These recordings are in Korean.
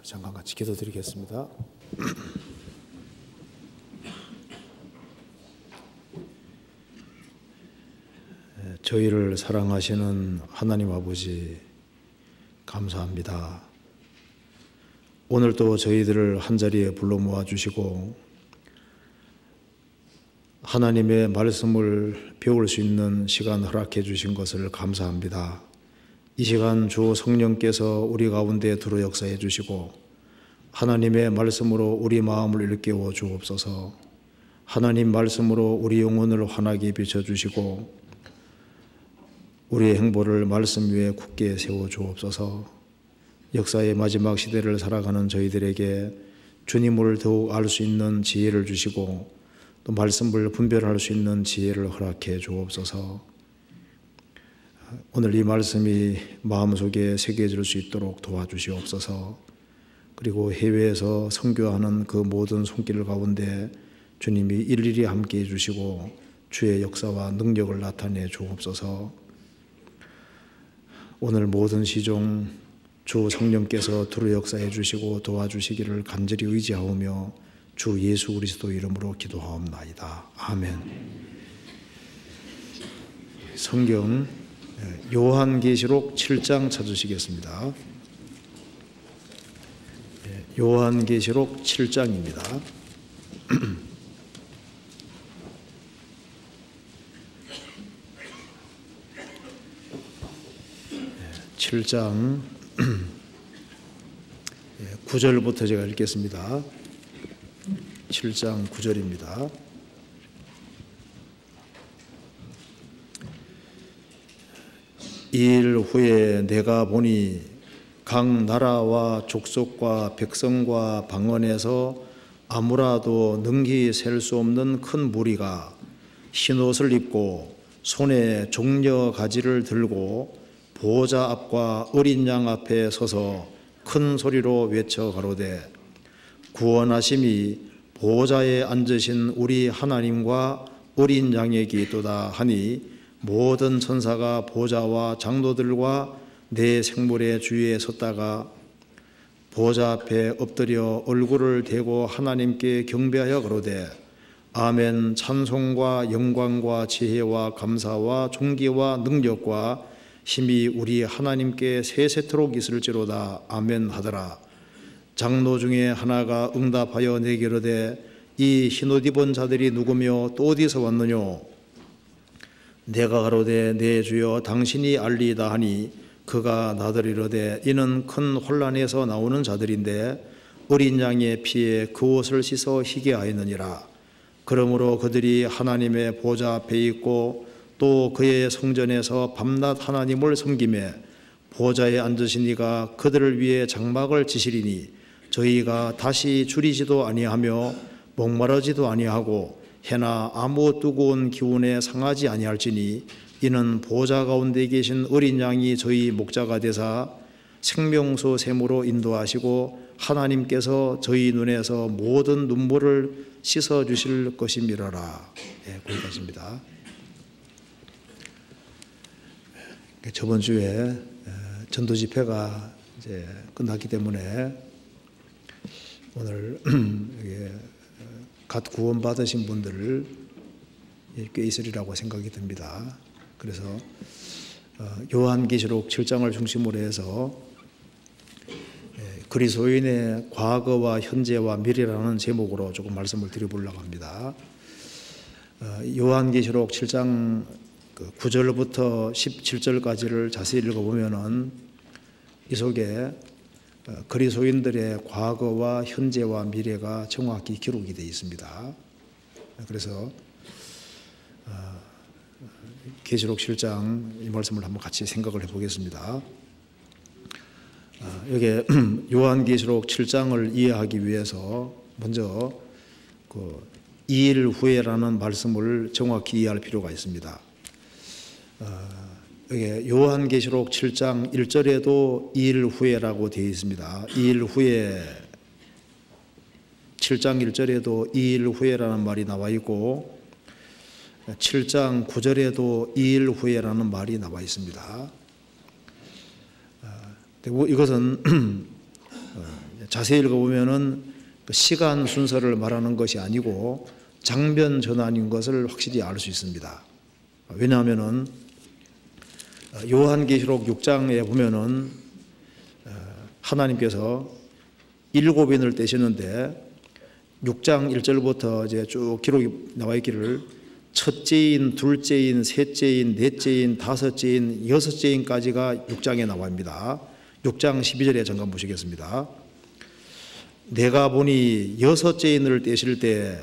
잠깐 같이 기도드리겠습니다. 저희를 사랑하시는 하나님 아버지 감사합니다. 오늘도 저희들을 한자리에 불러 모아주시고 하나님의 말씀을 배울 수 있는 시간 허락해 주신 것을 감사합니다. 이 시간 주 성령께서 우리 가운데 들어 역사해 주시고 하나님의 말씀으로 우리 마음을 일깨워 주옵소서. 하나님 말씀으로 우리 영혼을 환하게 비춰주시고 우리의 행보를 말씀 위에 굳게 세워 주옵소서. 역사의 마지막 시대를 살아가는 저희들에게 주님을 더욱 알 수 있는 지혜를 주시고 또 말씀을 분별할 수 있는 지혜를 허락해 주옵소서. 오늘 이 말씀이 마음속에 새겨질 수 있도록 도와주시옵소서. 그리고 해외에서 선교하는 그 모든 손길 가운데 주님이 일일이 함께해 주시고 주의 역사와 능력을 나타내 주옵소서. 오늘 모든 시종 주 성령께서 두루 역사해 주시고 도와주시기를 간절히 의지하오며 주 예수 그리스도 이름으로 기도하옵나이다. 아멘. 성경 요한계시록 7장 찾으시겠습니다. 요한계시록 7장입니다. 7장 9절부터 제가 읽겠습니다. 7장 9절입니다. 이일 후에 내가 보니 각 나라와 족속과 백성과 방언에서 아무라도 능히 셀 수 없는 큰 무리가 흰옷을 입고 손에 종려 가지를 들고 보호자 앞과 어린 양 앞에 서서 큰 소리로 외쳐 가로되 구원하심이 보호자에 앉으신 우리 하나님과 어린 양에게 있도다 하니 모든 천사가 보호자와 장로들과 내 생물의 주위에 섰다가 보호자 앞에 엎드려 얼굴을 대고 하나님께 경배하여 가로되 아멘. 찬송과 영광과 지혜와 감사와 존귀와 능력과 힘이 우리 하나님께 세세토록 있을지로다. 아멘 하더라. 장로 중에 하나가 응답하여 내게 이르되 이 흰옷 입은 자들이 누구며 또 어디서 왔느뇨? 내가 가로되 내 주여 당신이 알리이다 하니 그가 나더러 이르되 이는 큰 혼란에서 나오는 자들인데 어린 양의 피에 그 옷을 씻어 희게 하였느니라. 그러므로 그들이 하나님의 보좌 앞에 있고 또 그의 성전에서 밤낮 하나님을 섬기매 보좌에 앉으신 이가 그들을 위해 장막을 지시리니 저희가 다시 줄이지도 아니하며 목마르지도 아니하고 해나 아무 뜨거운 기운에 상하지 아니할지니 이는 보좌 가운데 계신 어린 양이 저희 목자가 되사 생명수 샘으로 인도하시고 하나님께서 저희 눈에서 모든 눈물을 씻어 주실 것임이라라. 거기까지입니다. 저번 주에 전도 집회가 이제 끝났기 때문에 오늘 갓 구원 받으신 분들 꽤 있으리라고 생각이 듭니다. 그래서 요한계시록 7장을 중심으로 해서 그리스도인의 과거와 현재와 미래라는 제목으로 조금 말씀을 드려보려고 합니다. 요한계시록 7장 9절부터 17절까지를 자세히 읽어보면은 이 속에 그리스도인들의 과거와 현재와 미래가 정확히 기록이 되어 있습니다. 그래서 계시록 7장 이 말씀을 한번 같이 생각을 해보겠습니다. 여기 요한계시록 7장을 이해하기 위해서 먼저 그 2일 후에라는 말씀을 정확히 이해할 필요가 있습니다. 여기 요한계시록 7장 1절에도 2일 후에라고 되어 있습니다. 2일 후에 7장 1절에도 2일 후에라는 말이 나와 있고 7장 9절에도 2일 후에라는 말이 나와 있습니다. 이것은 자세히 읽어보면은 그 시간 순서를 말하는 것이 아니고 장면 전환인 것을 확실히 알 수 있습니다. 왜냐하면은 요한계시록 6장에 보면은 하나님께서 7인을 떼시는데 6장 1절부터 이제 쭉 기록이 나와 있기를 첫째인, 둘째인, 셋째인, 넷째인, 다섯째인, 여섯째인까지가 6장에 나옵니다. 6장 12절에 잠깐 보시겠습니다. 내가 보니 여섯째인을 떼실 때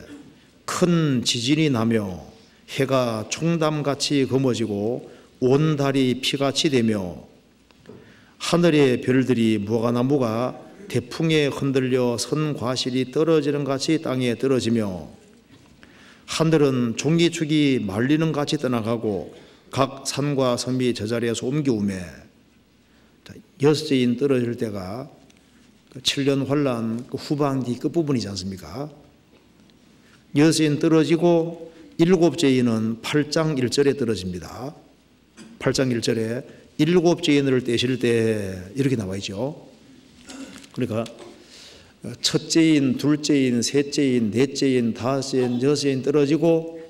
큰 지진이 나며 해가 총담같이 검어지고 온 달이 피같이 되며 하늘의 별들이 무화과나무가 대풍에 흔들려 선 과실이 떨어지는 같이 땅에 떨어지며 하늘은 종기축이 말리는 같이 떠나가고 각 산과 섬이 제자리에서 옮겨오매 여섯째인 떨어질 때가 7년 환란 후반기 끝부분이지 않습니까? 여섯째인 떨어지고 일곱째인은 8장 1절에 떨어집니다. 8장 1절에 일곱째인을 떼실 때 이렇게 나와 있죠. 그러니까 첫째인, 둘째인, 셋째인, 넷째인, 다섯째인, 여섯째인 떨어지고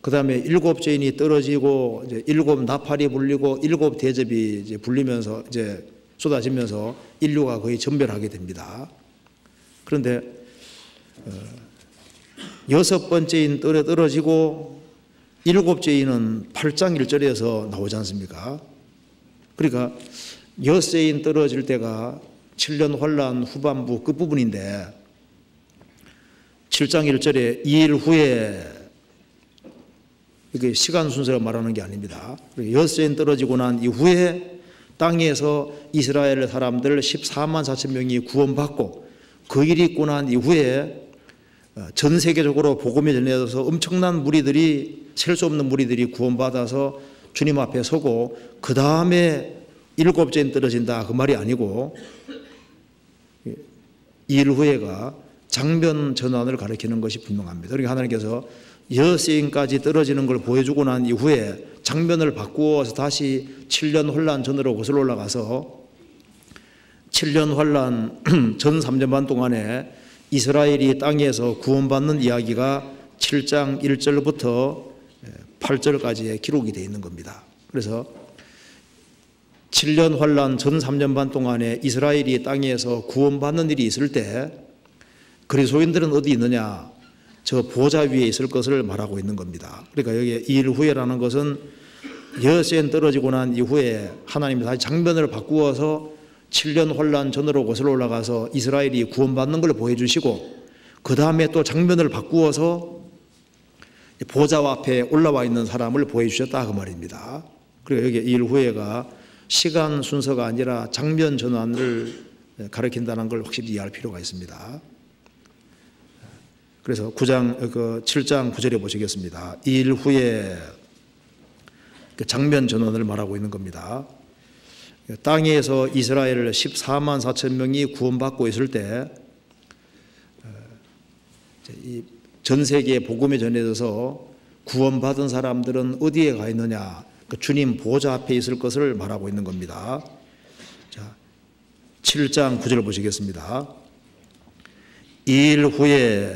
그 다음에 일곱째인이 떨어지고 이제 일곱 나팔이 불리고 일곱 대접이 이제 불리면서 이제 쏟아지면서 인류가 거의 전멸하게 됩니다. 그런데 여섯 번째인 떨어지고 일곱째인은 8장 1절에서 나오지 않습니까? 그러니까 여섯째인 떨어질 때가 7년 환란 후반부 끝부분인데 7장 1절에 2일 후에 이게 시간 순서를 말하는 게 아닙니다. 여섯째인 떨어지고 난 이후에 땅에서 이스라엘 사람들 14만 4천 명이 구원받고 그 일이 있고 난 이후에 전 세계적으로 복음이 전해져서 엄청난 무리들이 셀 수 없는 무리들이 구원받아서 주님 앞에 서고 그 다음에 일곱째인 떨어진다 그 말이 아니고 2일 후에가 장면 전환을 가리키는 것이 분명합니다. 그러니까 하나님께서 여섯째인까지 떨어지는 걸 보여주고 난 이후에 장면을 바꾸어서 다시 7년 환란 전으로 거슬러 올라가서 7년 환란 전 3년 반 동안에 이스라엘이 땅에서 구원받는 이야기가 7장 1절부터 8절까지의 기록이 되어 있는 겁니다. 그래서 7년 환란 전 3년 반 동안에 이스라엘이 땅에서 구원받는 일이 있을 때 그리스도인들은 어디 있느냐? 저 보좌 위에 있을 것을 말하고 있는 겁니다. 그러니까 여기 2일 후에라는 것은 여섯째인 떨어지고 난 이후에 하나님이 다시 장면을 바꾸어서 7년 환란 전으로 거슬러 올라가서 이스라엘이 구원받는 걸 보여주시고 그 다음에 또 장면을 바꾸어서 보좌 앞에 올라와 있는 사람을 보여주셨다 그 말입니다. 그리고 여기 2일 후에가 시간 순서가 아니라 장면 전환을 가리킨다는 걸 확실히 이해할 필요가 있습니다. 그래서 7장 9절에 보시겠습니다. 2일 후에 장면 전환을 말하고 있는 겁니다. 땅에서 이스라엘 14만 4천 명이 구원받고 있을 때 전 세계에 복음이 전해져서 구원받은 사람들은 어디에 가 있느냐? 그 주님 보좌 앞에 있을 것을 말하고 있는 겁니다. 자, 7장 9절 보시겠습니다. 2일 후에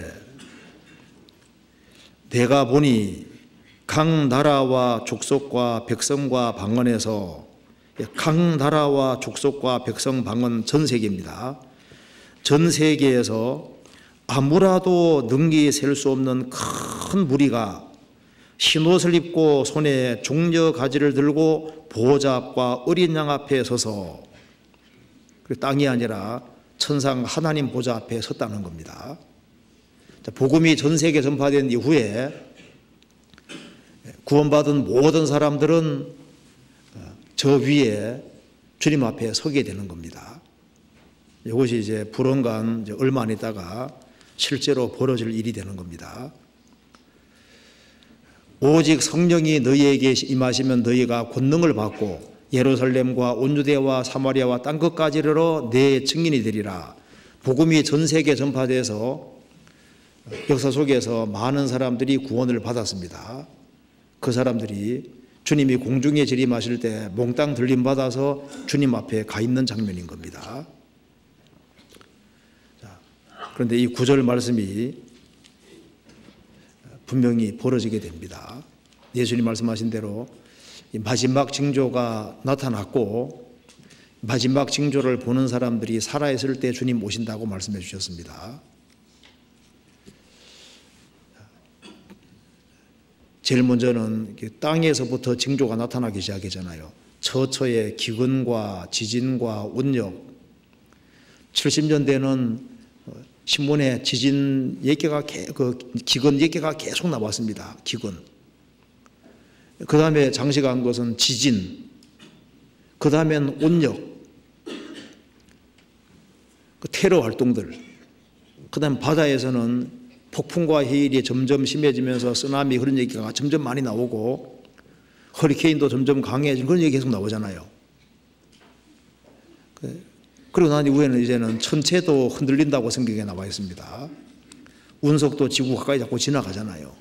내가 보니 각 나라와 족속과 백성과 방언에서 각 나라와 족속과 백성 방언 전 세계입니다. 전 세계에서 아무라도 능히 셀 수 없는 큰 무리가 흰옷을 입고 손에 종려 가지를 들고 보호자 앞과 어린 양 앞에 서서 땅이 아니라 천상 하나님 보좌 앞에 섰다는 겁니다. 복음이 전 세계 전파된 이후에 구원받은 모든 사람들은 저 위에 주님 앞에 서게 되는 겁니다. 이것이 이제 불언간 얼마 안 있다가 실제로 벌어질 일이 되는 겁니다. 오직 성령이 너희에게 임하시면 너희가 권능을 받고 예루살렘과 온 유대와 사마리아와 땅 끝까지 이르러 내 증인이 되리라. 복음이 전 세계 전파돼서 역사 속에서 많은 사람들이 구원을 받았습니다. 그 사람들이 주님이 공중에 재림하실 때 몽땅 들림 받아서 주님 앞에 가 있는 장면인 겁니다. 그런데 이 9절 말씀이 분명히 벌어지게 됩니다. 예수님 말씀하신 대로 마지막 징조가 나타났고 마지막 징조를 보는 사람들이 살아있을 때 주님 오신다고 말씀해 주셨습니다. 제일 먼저는 땅에서부터 징조가 나타나기 시작하잖아요. 처처의 기근과 지진과 운력. 70년대는 신문에 지진 얘기가, 기근 얘기가 계속 나왔습니다. 기근. 그 다음에 장시간 것은 지진. 그 다음엔 운력. 테러 활동들. 그 다음 바다에서는 폭풍과 해일이 점점 심해지면서 쓰나미 그런 얘기가 점점 많이 나오고 허리케인도 점점 강해지는 그런 얘기 계속 나오잖아요. 그리고 난 이후에는 이제는 천체도 흔들린다고 성경에 나와 있습니다. 운석도 지구 가까이 자꾸 지나가잖아요.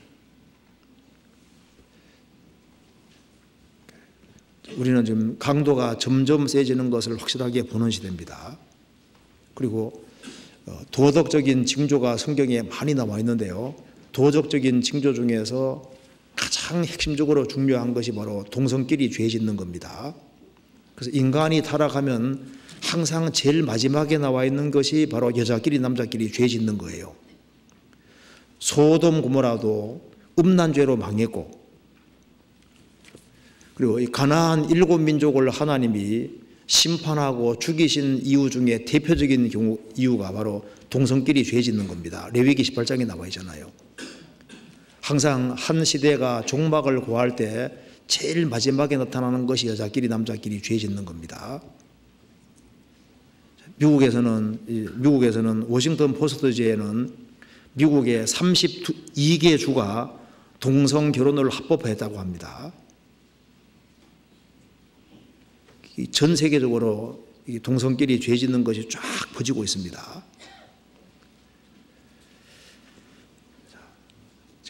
우리는 지금 강도가 점점 세지는 것을 확실하게 보는 시대입니다. 그리고 도덕적인 징조가 성경에 많이 나와 있는데요. 도덕적인 징조 중에서 가장 핵심적으로 중요한 것이 바로 동성끼리 죄 짓는 겁니다. 그래서 인간이 타락하면 항상 제일 마지막에 나와 있는 것이 바로 여자끼리 남자끼리 죄 짓는 거예요. 소돔 고모라도 음란죄로 망했고, 그리고 이 가나안 7민족을 하나님이 심판하고 죽이신 이유 중에 대표적인 이유가 바로 동성끼리 죄 짓는 겁니다. 레위기 18장에 나와 있잖아요. 항상 한 시대가 종막을 고할 때 제일 마지막에 나타나는 것이 여자끼리 남자끼리 죄 짓는 겁니다. 미국에서는 워싱턴 포스트지에는 미국의 32개 주가 동성 결혼을 합법화했다고 합니다. 전 세계적으로 동성끼리 죄 짓는 것이 쫙 퍼지고 있습니다.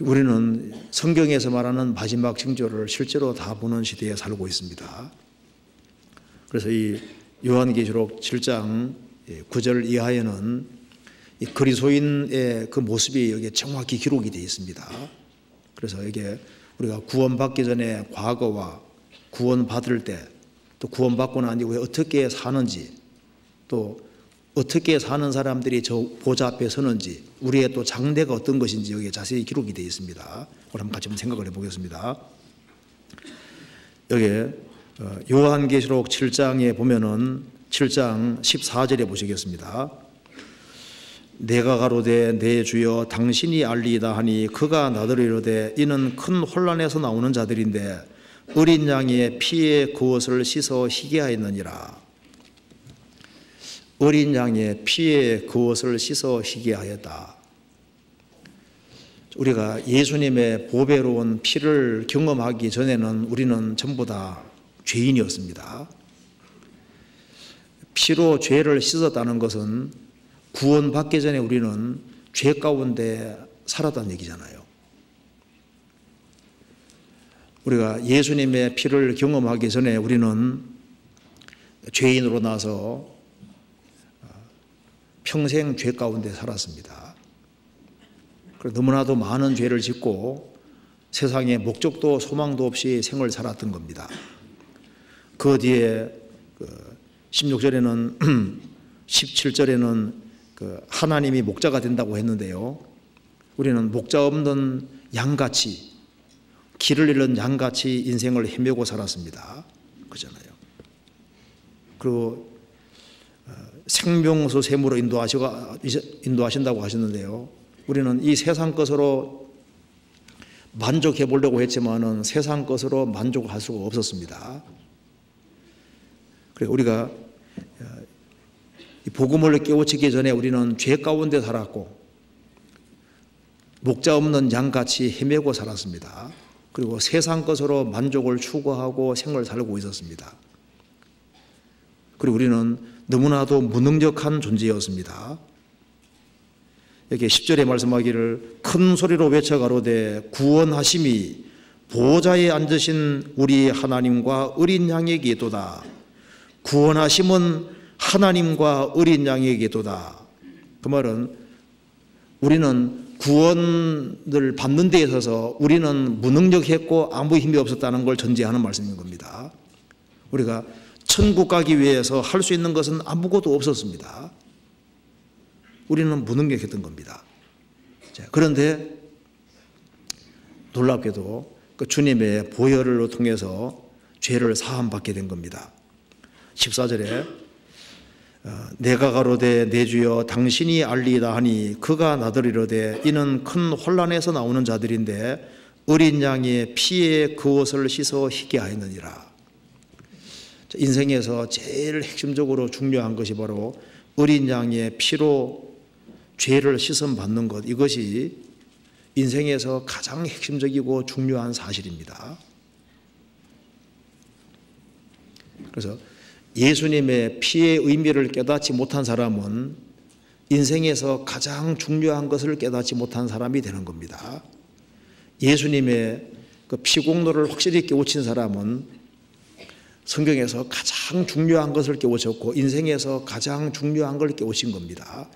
우리는 성경에서 말하는 마지막 징조를 실제로 다 보는 시대에 살고 있습니다. 그래서 이 요한계시록 7장 9절 이하에는 이 그리스도인의 그 모습이 여기에 정확히 기록이 되어 있습니다. 그래서 이게 우리가 구원받기 전에 과거와 구원받을 때 또 구원받고 난 이후에 어떻게 사는지, 또 어떻게 사는 사람들이 저 보좌 앞에 서는지, 우리의 또 장래가 어떤 것인지 여기에 자세히 기록이 되어 있습니다. 그걸 한번 같이 생각을 해보겠습니다. 여기에 요한계시록 7장에 보면은 7장 14절에 보시겠습니다. 내가 가로되 내 주여 당신이 알리이다 하니 그가 나더러 이르되 이는 큰 혼란에서 나오는 자들인데 어린 양의 피에 그것을 씻어 희게 하였느니라. 어린 양의 피에 그것을 씻어 희게 하였다. 우리가 예수님의 보배로운 피를 경험하기 전에는 우리는 전부 다 죄인이었습니다. 피로 죄를 씻었다는 것은 구원받기 전에 우리는 죄 가운데 살았다는 얘기잖아요. 우리가 예수님의 피를 경험하기 전에 우리는 죄인으로 나서 평생 죄 가운데 살았습니다. 너무나도 많은 죄를 짓고 세상에 목적도 소망도 없이 생을 살았던 겁니다. 그 뒤에 16절에는 17절에는 하나님이 목자가 된다고 했는데요. 우리는 목자 없는 양같이, 길을 잃은 양같이 인생을 헤매고 살았습니다. 그잖아요. 그리고 생명수 샘으로 인도하신다고 하셨는데요. 우리는 이 세상 것으로 만족해 보려고 했지만은 세상 것으로 만족할 수가 없었습니다. 그래서 우리가 이 복음을 깨우치기 전에 우리는 죄 가운데 살았고 목자 없는 양같이 헤매고 살았습니다. 그리고 세상 것으로 만족을 추구하고 생을 살고 있었습니다. 그리고 우리는 너무나도 무능력한 존재였습니다. 여기 10절에 말씀하기를 큰 소리로 외쳐 가로되 구원하심이 보좌에 앉으신 우리 하나님과 어린 양에게도다. 구원하심은 하나님과 어린 양에게도다. 그 말은 우리는 구원을 받는 데 있어서 우리는 무능력했고 아무 힘이 없었다는 걸 전제하는 말씀인 겁니다. 우리가 천국 가기 위해서 할 수 있는 것은 아무것도 없었습니다. 우리는 무능력했던 겁니다. 그런데 놀랍게도 그 주님의 보혈을 통해서 죄를 사함받게 된 겁니다. 14절에 내가 가로되 내 주여 당신이 알리이다 하니 그가 나더리로되 이는 큰 혼란에서 나오는 자들인데 어린 양의 피에 그 옷을 씻어 희게 하였느니라. 인생에서 제일 핵심적으로 중요한 것이 바로 어린 양의 피로 죄를 씻음 받는 것, 이것이 인생에서 가장 핵심적이고 중요한 사실입니다. 그래서 예수님의 피의 의미를 깨닫지 못한 사람은 인생에서 가장 중요한 것을 깨닫지 못한 사람이 되는 겁니다. 예수님의 그 피공로를 확실히 깨우친 사람은 성경에서 가장 중요한 것을 깨우쳤고 인생에서 가장 중요한 걸 깨우친 겁니다.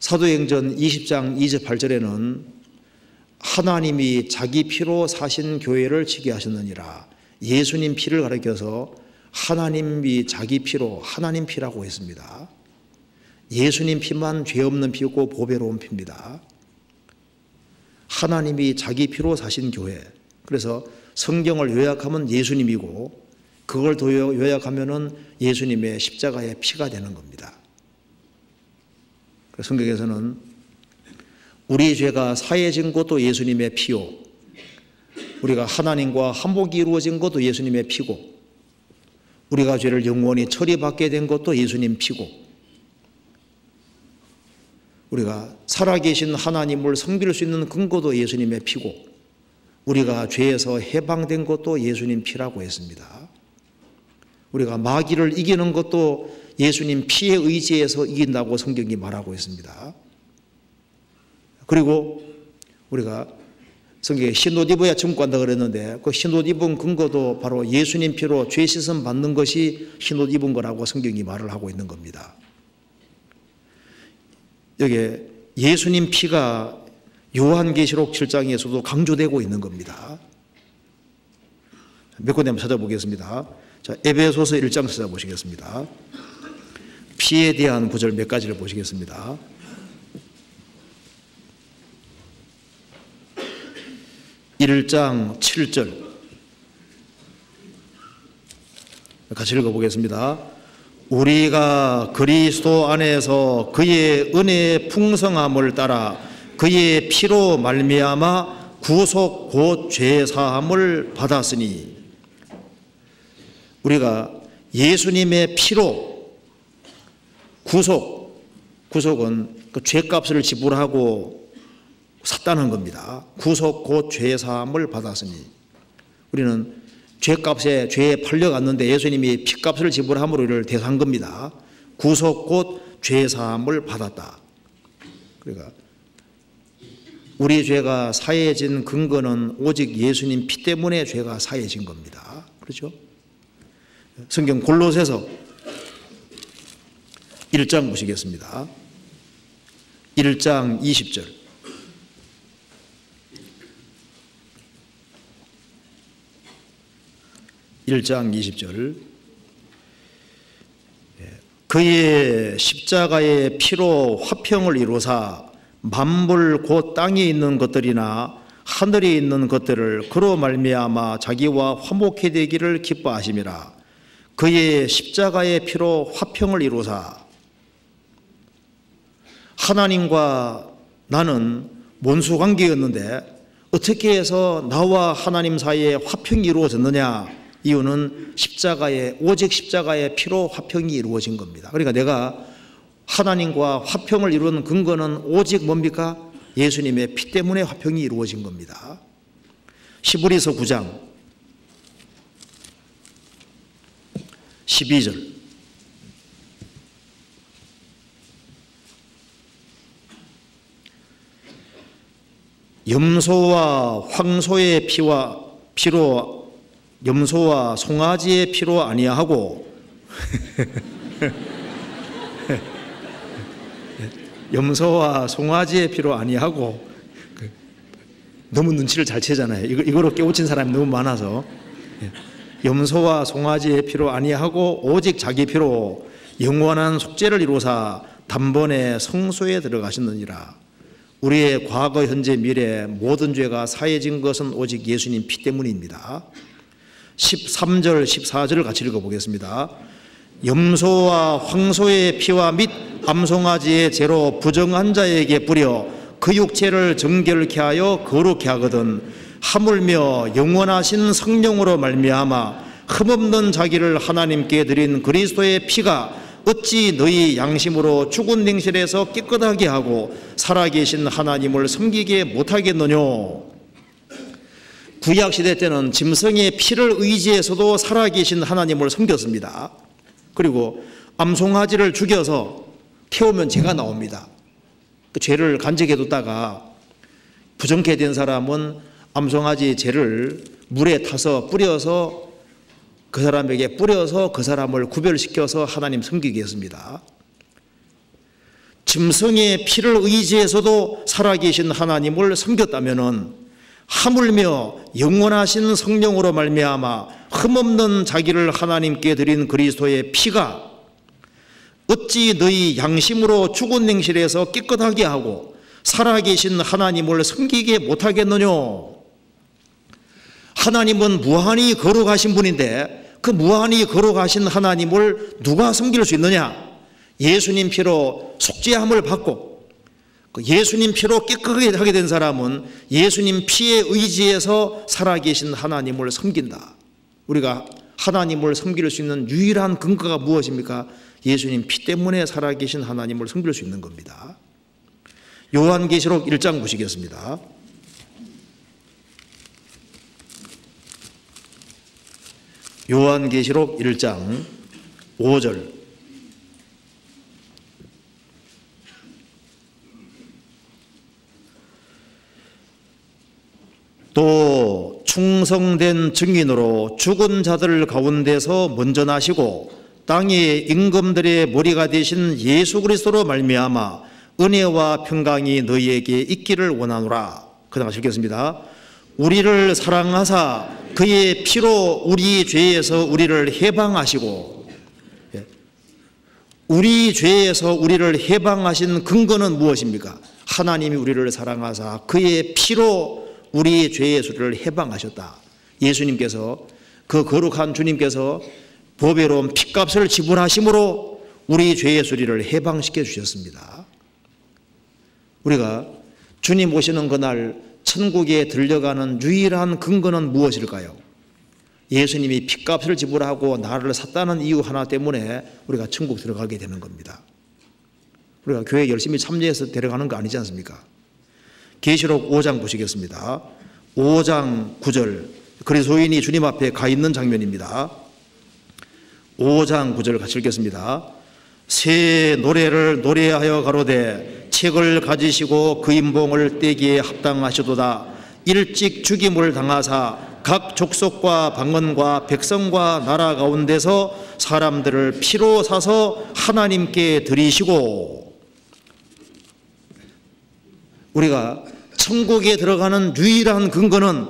사도행전 20장 28절에는 하나님이 자기 피로 사신 교회를 지게 하셨느니라. 예수님 피를 가리켜서 하나님이 자기 피로 하나님 피라고 했습니다. 예수님 피만 죄 없는 피고 보배로운 피입니다. 하나님이 자기 피로 사신 교회. 그래서 성경을 요약하면 예수님이고 그걸 더 요약하면은 예수님의 십자가의 피가 되는 겁니다. 성경에서는 우리 죄가 사해진 것도 예수님의 피요, 우리가 하나님과 한복이 이루어진 것도 예수님의 피고, 우리가 죄를 영원히 처리받게 된 것도 예수님 피고, 우리가 살아계신 하나님을 섬길 수 있는 근거도 예수님의 피고, 우리가 죄에서 해방된 것도 예수님 피라고 했습니다. 우리가 마귀를 이기는 것도 예수님 피에 의지해서 이긴다고 성경이 말하고 있습니다. 그리고 우리가 성경에 흰옷 입어야 천국간다 그랬는데 그 흰옷 입은 근거도 바로 예수님 피로 죄 씻음 받는 것이 흰옷 입은 거라고 성경이 말을 하고 있는 겁니다. 여기에 예수님 피가 요한계시록 7장에서도 강조되고 있는 겁니다. 몇 군데 한번 찾아보겠습니다. 자, 에베소서 1장 찾아보시겠습니다. 피에 대한 구절 몇 가지를 보시겠습니다. (1장 7절) 같이 읽어보겠습니다. 우리가 그리스도 안에서 그의 은혜의 풍성함을 따라 그의 피로 말미암아 구속 곧 죄사함을 받았으니, 우리가 예수님의 피로 구속은 그 죄값을 지불하고 샀다는 겁니다. 구속 곧 죄사함을 받았으니, 우리는 죄값에 죄에 팔려갔는데 예수님이 피값을 지불함으로 이를 대산 겁니다. 구속 곧 죄사함을 받았다. 그러니까 우리 죄가 사해진 근거는 오직 예수님 피 때문에 죄가 사해진 겁니다. 그렇죠? 성경 골로새서 1장 보시겠습니다. 1장 20절. 그의 십자가의 피로 화평을 이루사 만물 곧 땅에 있는 것들이나 하늘에 있는 것들을 그로 말미암아 자기와 화목해 되기를 기뻐하심이라. 그의 십자가의 피로 화평을 이루사, 하나님과 나는 원수 관계였는데 어떻게 해서 나와 하나님 사이에 화평이 이루어졌느냐? 이유는 오직 십자가의 피로 화평이 이루어진 겁니다. 그러니까 내가 하나님과 화평을 이루는 근거는 오직 뭡니까? 예수님의 피 때문에 화평이 이루어진 겁니다. 히브리서 9장 12절. 염소와 황소의 피로 염소와 송아지의 피로 아니하고 염소와 송아지의 피로 아니하고, 너무 눈치를 잘 채잖아요. 이거로 깨우친 사람이 너무 많아서. 염소와 송아지의 피로 아니하고 오직 자기 피로 영원한 속죄를 이루사 단번에 성소에 들어가셨느니라. 우리의 과거, 현재, 미래 모든 죄가 사해진 것은 오직 예수님 피 때문입니다. 13절, 14절을 같이 읽어보겠습니다. 염소와 황소의 피와 및 암송아지의 죄로 부정한 자에게 뿌려 그 육체를 정결케 하여 거룩케 하거든 하물며 영원하신 성령으로 말미암아 흠없는 자기를 하나님께 드린 그리스도의 피가 어찌 너희 양심으로 죽은 냉실에서 깨끗하게 하고 살아계신 하나님을 섬기게 못하겠느냐. 구약시대 때는 짐승의 피를 의지해서도 살아계신 하나님을 섬겼습니다. 그리고 암송아지를 죽여서 태우면 죄가 나옵니다. 그 죄를 간직해뒀다가 부정케 된 사람은 암송아지 죄를 물에 타서 뿌려서 그 사람에게 뿌려서 그 사람을 구별시켜서 하나님 섬기게 했습니다. 짐승의 피를 의지해서도 살아계신 하나님을 섬겼다면은 하물며 영원하신 성령으로 말미암아 흠없는 자기를 하나님께 드린 그리스도의 피가 어찌 너희 양심으로 죽은 냉실에서 깨끗하게 하고 살아계신 하나님을 섬기게 못하겠느냐. 하나님은 무한히 거룩하신 분인데 그 무한히 거룩하신 하나님을 누가 섬길 수 있느냐. 예수님 피로 속죄함을 받고 예수님 피로 깨끗하게 하게 된 사람은 예수님 피에 의지해서 살아계신 하나님을 섬긴다. 우리가 하나님을 섬길 수 있는 유일한 근거가 무엇입니까? 예수님 피 때문에 살아계신 하나님을 섬길 수 있는 겁니다. 요한계시록 1장 보시겠습니다. 요한계시록 1장 5절. 또 충성된 증인으로 죽은 자들 가운데서 먼저 나시고 땅의 임금들의 머리가 되신 예수 그리스도로 말미암아 은혜와 평강이 너희에게 있기를 원하노라. 그 다음 읽겠습니다. 우리를 사랑하사 그의 피로 우리 죄에서 우리를 해방하시고, 우리 죄에서 우리를 해방하신 근거는 무엇입니까? 하나님이 우리를 사랑하사 그의 피로 우리 죄에서 우리를 해방하셨다. 예수님께서, 그 거룩한 주님께서 보배로운 피값을 지불하심으로 우리 죄의 수리를 해방시켜 주셨습니다. 우리가 주님 오시는 그날 천국에 들려가는 유일한 근거는 무엇일까요? 예수님이 피값을 지불하고 나를 샀다는 이유 하나 때문에 우리가 천국 들어가게 되는 겁니다. 우리가 교회 열심히 참여해서 데려가는 거 아니지 않습니까? 계시록 5장 보시겠습니다. 5장 9절, 그리스도인이 주님 앞에 가 있는 장면입니다. 5장 9절 같이 읽겠습니다. 새 노래를 노래하여 가로되 책을 가지시고 그 인봉을 떼기에 합당하시도다. 일찍 죽임을 당하사 각 족속과 방언과 백성과 나라 가운데서 사람들을 피로 사서 하나님께 드리시고. 우리가 천국에 들어가는 유일한 근거는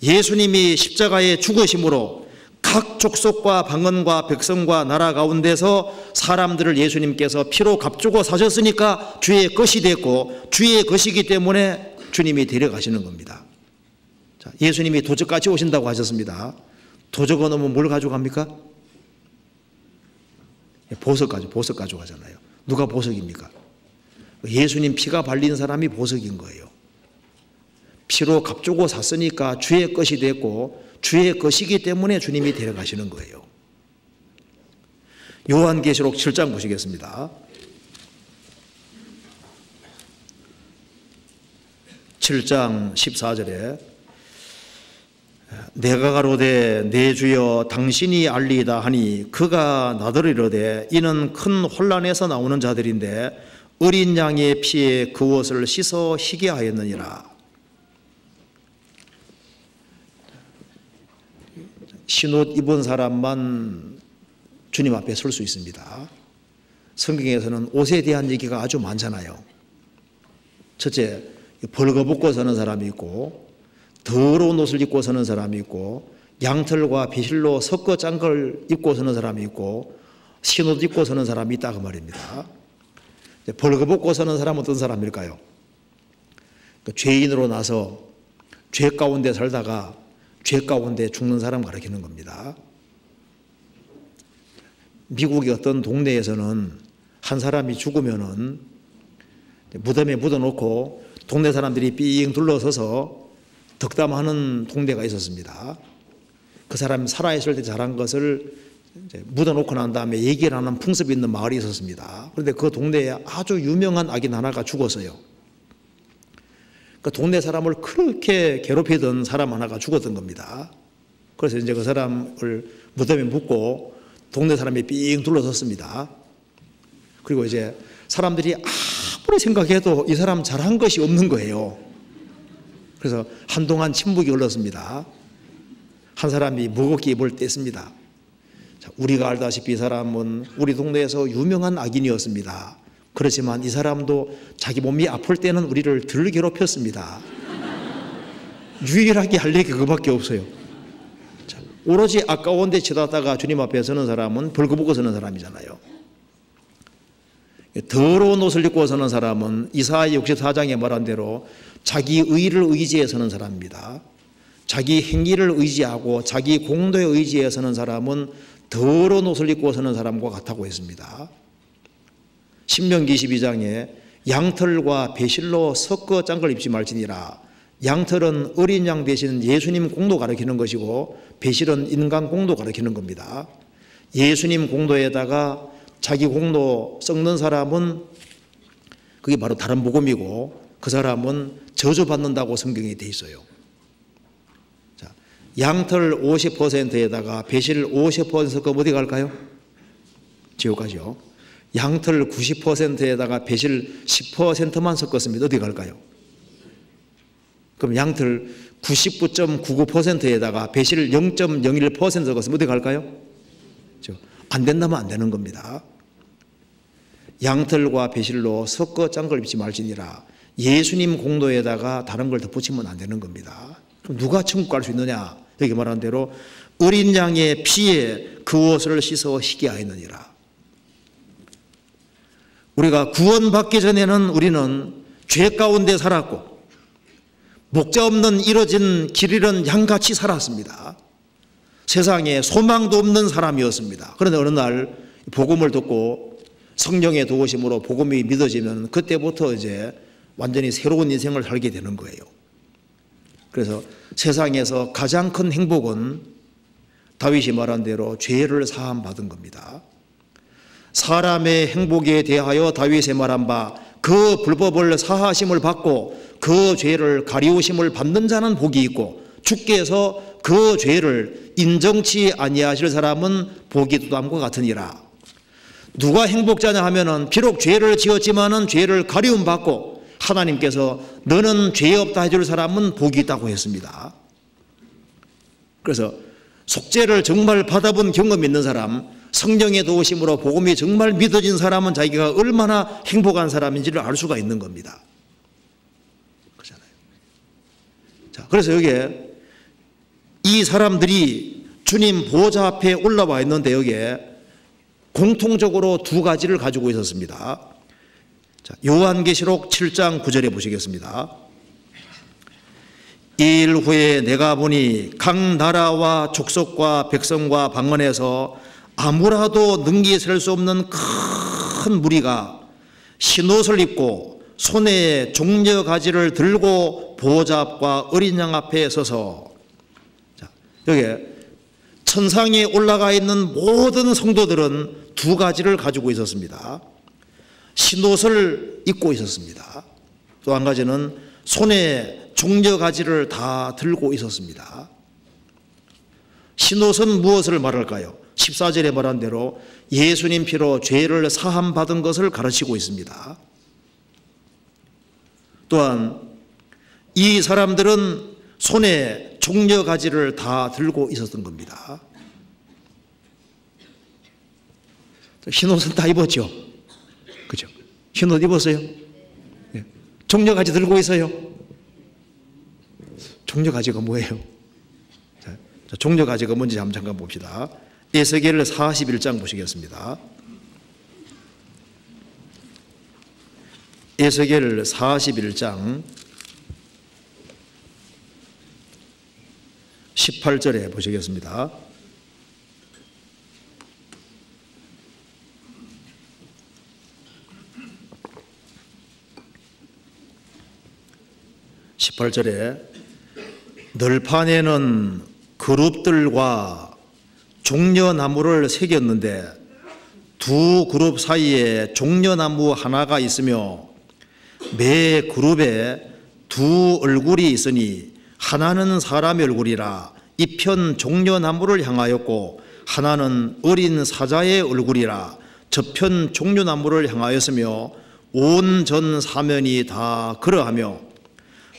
예수님이 십자가에 죽으심으로 각 족속과 방언과 백성과 나라 가운데서 사람들을 예수님께서 피로 값주고 사셨으니까 주의 것이 됐고 주의 것이기 때문에 주님이 데려가시는 겁니다. 자, 예수님이 도적같이 오신다고 하셨습니다. 도적은 오면 뭘 가져갑니까? 보석 가져가잖아요. 누가 보석입니까? 예수님 피가 발린 사람이 보석인 거예요. 피로 값주고 샀으니까 주의 것이 됐고 주의 것이기 때문에 주님이 데려가시는 거예요. 요한계시록 7장 보시겠습니다. 7장 14절에 내가 가로되 내 주여 당신이 알리이다 하니 그가 나더러 이는 큰 혼란에서 나오는 자들인데 어린 양의 피에 그 옷을 씻어 희게 하였느니라. 흰옷 입은 사람만 주님 앞에 설 수 있습니다. 성경에서는 옷에 대한 얘기가 아주 많잖아요. 첫째, 벌거벗고 서는 사람이 있고, 더러운 옷을 입고 서는 사람이 있고, 양털과 배실로 섞어 짠 걸 입고 서는 사람이 있고, 흰옷 입고 서는 사람이 있다 그 말입니다. 벌거벗고 서는 사람은 어떤 사람일까요? 죄인으로 나서 죄 가운데 살다가 죄 가운데 죽는 사람 가리키는 겁니다. 미국의 어떤 동네에서는 한 사람이 죽으면은 무덤에 묻어놓고 동네 사람들이 삥 둘러서서 덕담하는 동네가 있었습니다. 그 사람이 살아있을 때 잘한 것을 이제 묻어놓고 난 다음에 얘기를 하는 풍습이 있는 마을이 있었습니다. 그런데 그 동네에 아주 유명한 악인 하나가 죽었어요. 그 동네 사람을 그렇게 괴롭히던 사람 하나가 죽었던 겁니다. 그래서 이제 그 사람을 무덤에 묻고 동네 사람이 삥 둘러섰습니다. 그리고 이제 사람들이 아무리 생각해도 이 사람 잘한 것이 없는 거예요. 그래서 한동안 침묵이 흘렀습니다. 한 사람이 무겁게 입을 뗐습니다. 자, 우리가 알다시피 이 사람은 우리 동네에서 유명한 악인이었습니다. 그렇지만 이 사람도 자기 몸이 아플 때는 우리를 덜 괴롭혔습니다. 유일하게 할 얘기가 그밖에 없어요. 자, 오로지 아까운 데 쳐다다가 주님 앞에 서는 사람은 벌거벗고 서는 사람이잖아요. 더러운 옷을 입고 서는 사람은 이사야 64장에 말한 대로 자기 의를 의지해 서는 사람입니다. 자기 행위를 의지하고 자기 공도에 의지해 서는 사람은 더러운 옷을 입고 서는 사람과 같다고 했습니다. 신명기 22장에 양털과 배실로 섞어 짠 걸 입지 말지니라. 양털은 어린 양 대신 예수님 공도 가리키는 것이고 배실은 인간 공도 가리키는 겁니다. 예수님 공도에다가 자기 공도 썩는 사람은 그게 바로 다른 복음이고 그 사람은 저주받는다고 성경에 돼 있어요. 자, 양털 50%에다가 배실 50% 섞으면 어디 갈까요? 지옥 가죠. 양털 90%에다가 배실 10%만 섞었습니다. 어디 갈까요? 그럼 양털 99.99%에다가 배실 0.01% 섞었으면 어디 갈까요? 안 된다면 안 되는 겁니다. 양털과 배실로 섞어 짠 걸 입지 말지니라. 예수님 공도에다가 다른 걸 덧붙이면 안 되는 겁니다. 그럼 누가 천국 갈 수 있느냐? 여기 말한 대로 어린 양의 피에 그 옷을 씻어 희게 하였느니라. 우리가 구원받기 전에는 우리는 죄 가운데 살았고 목자 없는 이뤄진 길 잃은 양같이 살았습니다. 세상에 소망도 없는 사람이었습니다. 그런데 어느 날 복음을 듣고 성령의 도우심으로 복음이 믿어지면 그때부터 이제 완전히 새로운 인생을 살게 되는 거예요. 그래서 세상에서 가장 큰 행복은 다윗이 말한 대로 죄를 사함 받은 겁니다. 사람의 행복에 대하여 다윗이 말한 바 그 불법을 사하심을 받고 그 죄를 가리우심을 받는 자는 복이 있고 주께서 그 죄를 인정치 아니하실 사람은 복이 두담과 같으니라. 누가 행복자냐 하면은 비록 죄를 지었지만은 죄를 가리움 받고 하나님께서 너는 죄 없다 해줄 사람은 복이 있다고 했습니다. 그래서 속죄를 정말 받아본 경험이 있는 사람, 성령의 도우심으로 복음이 정말 믿어진 사람은 자기가 얼마나 행복한 사람인지를 알 수가 있는 겁니다. 그렇잖아요. 자, 그래서 여기에 이 사람들이 주님 보좌 앞에 올라와 있는데 여기에 공통적으로 두 가지를 가지고 있었습니다. 자, 요한계시록 7장 9절에 보시겠습니다. 이일 후에 내가 보니 각 나라와 족속과 백성과 방언에서 아무라도 능히 셀 수 없는 큰 무리가 흰옷을 입고 손에 종려가지를 들고 보좌 앞과 어린 양 앞에 서서, 자, 여기 천상에 올라가 있는 모든 성도들은 두 가지를 가지고 있었습니다. 흰옷을 입고 있었습니다. 또 한 가지는 손에 종려가지를 다 들고 있었습니다. 흰옷은 무엇을 말할까요? 14절에 말한 대로 예수님 피로 죄를 사함 받은 것을 가르치고 있습니다. 또한 이 사람들은 손에 종려가지를 다 들고 있었던 겁니다. 흰옷은 다 입었죠. 흰 옷 입었어요? 네. 종려가지 들고 있어요? 종려가지가 뭐예요? 자, 종려가지가 뭔지 한번 잠깐 봅시다. 에스겔 41장 보시겠습니다. 에스겔 41장 18절에 보시겠습니다. 널판에는 그룹들과 종려나무를 새겼는데 두 그룹 사이에 종려나무 하나가 있으며 매 그룹에 두 얼굴이 있으니 하나는 사람의 얼굴이라 이편 종려나무를 향하였고 하나는 어린 사자의 얼굴이라 저편 종려나무를 향하였으며 온 전 사면이 다 그러하며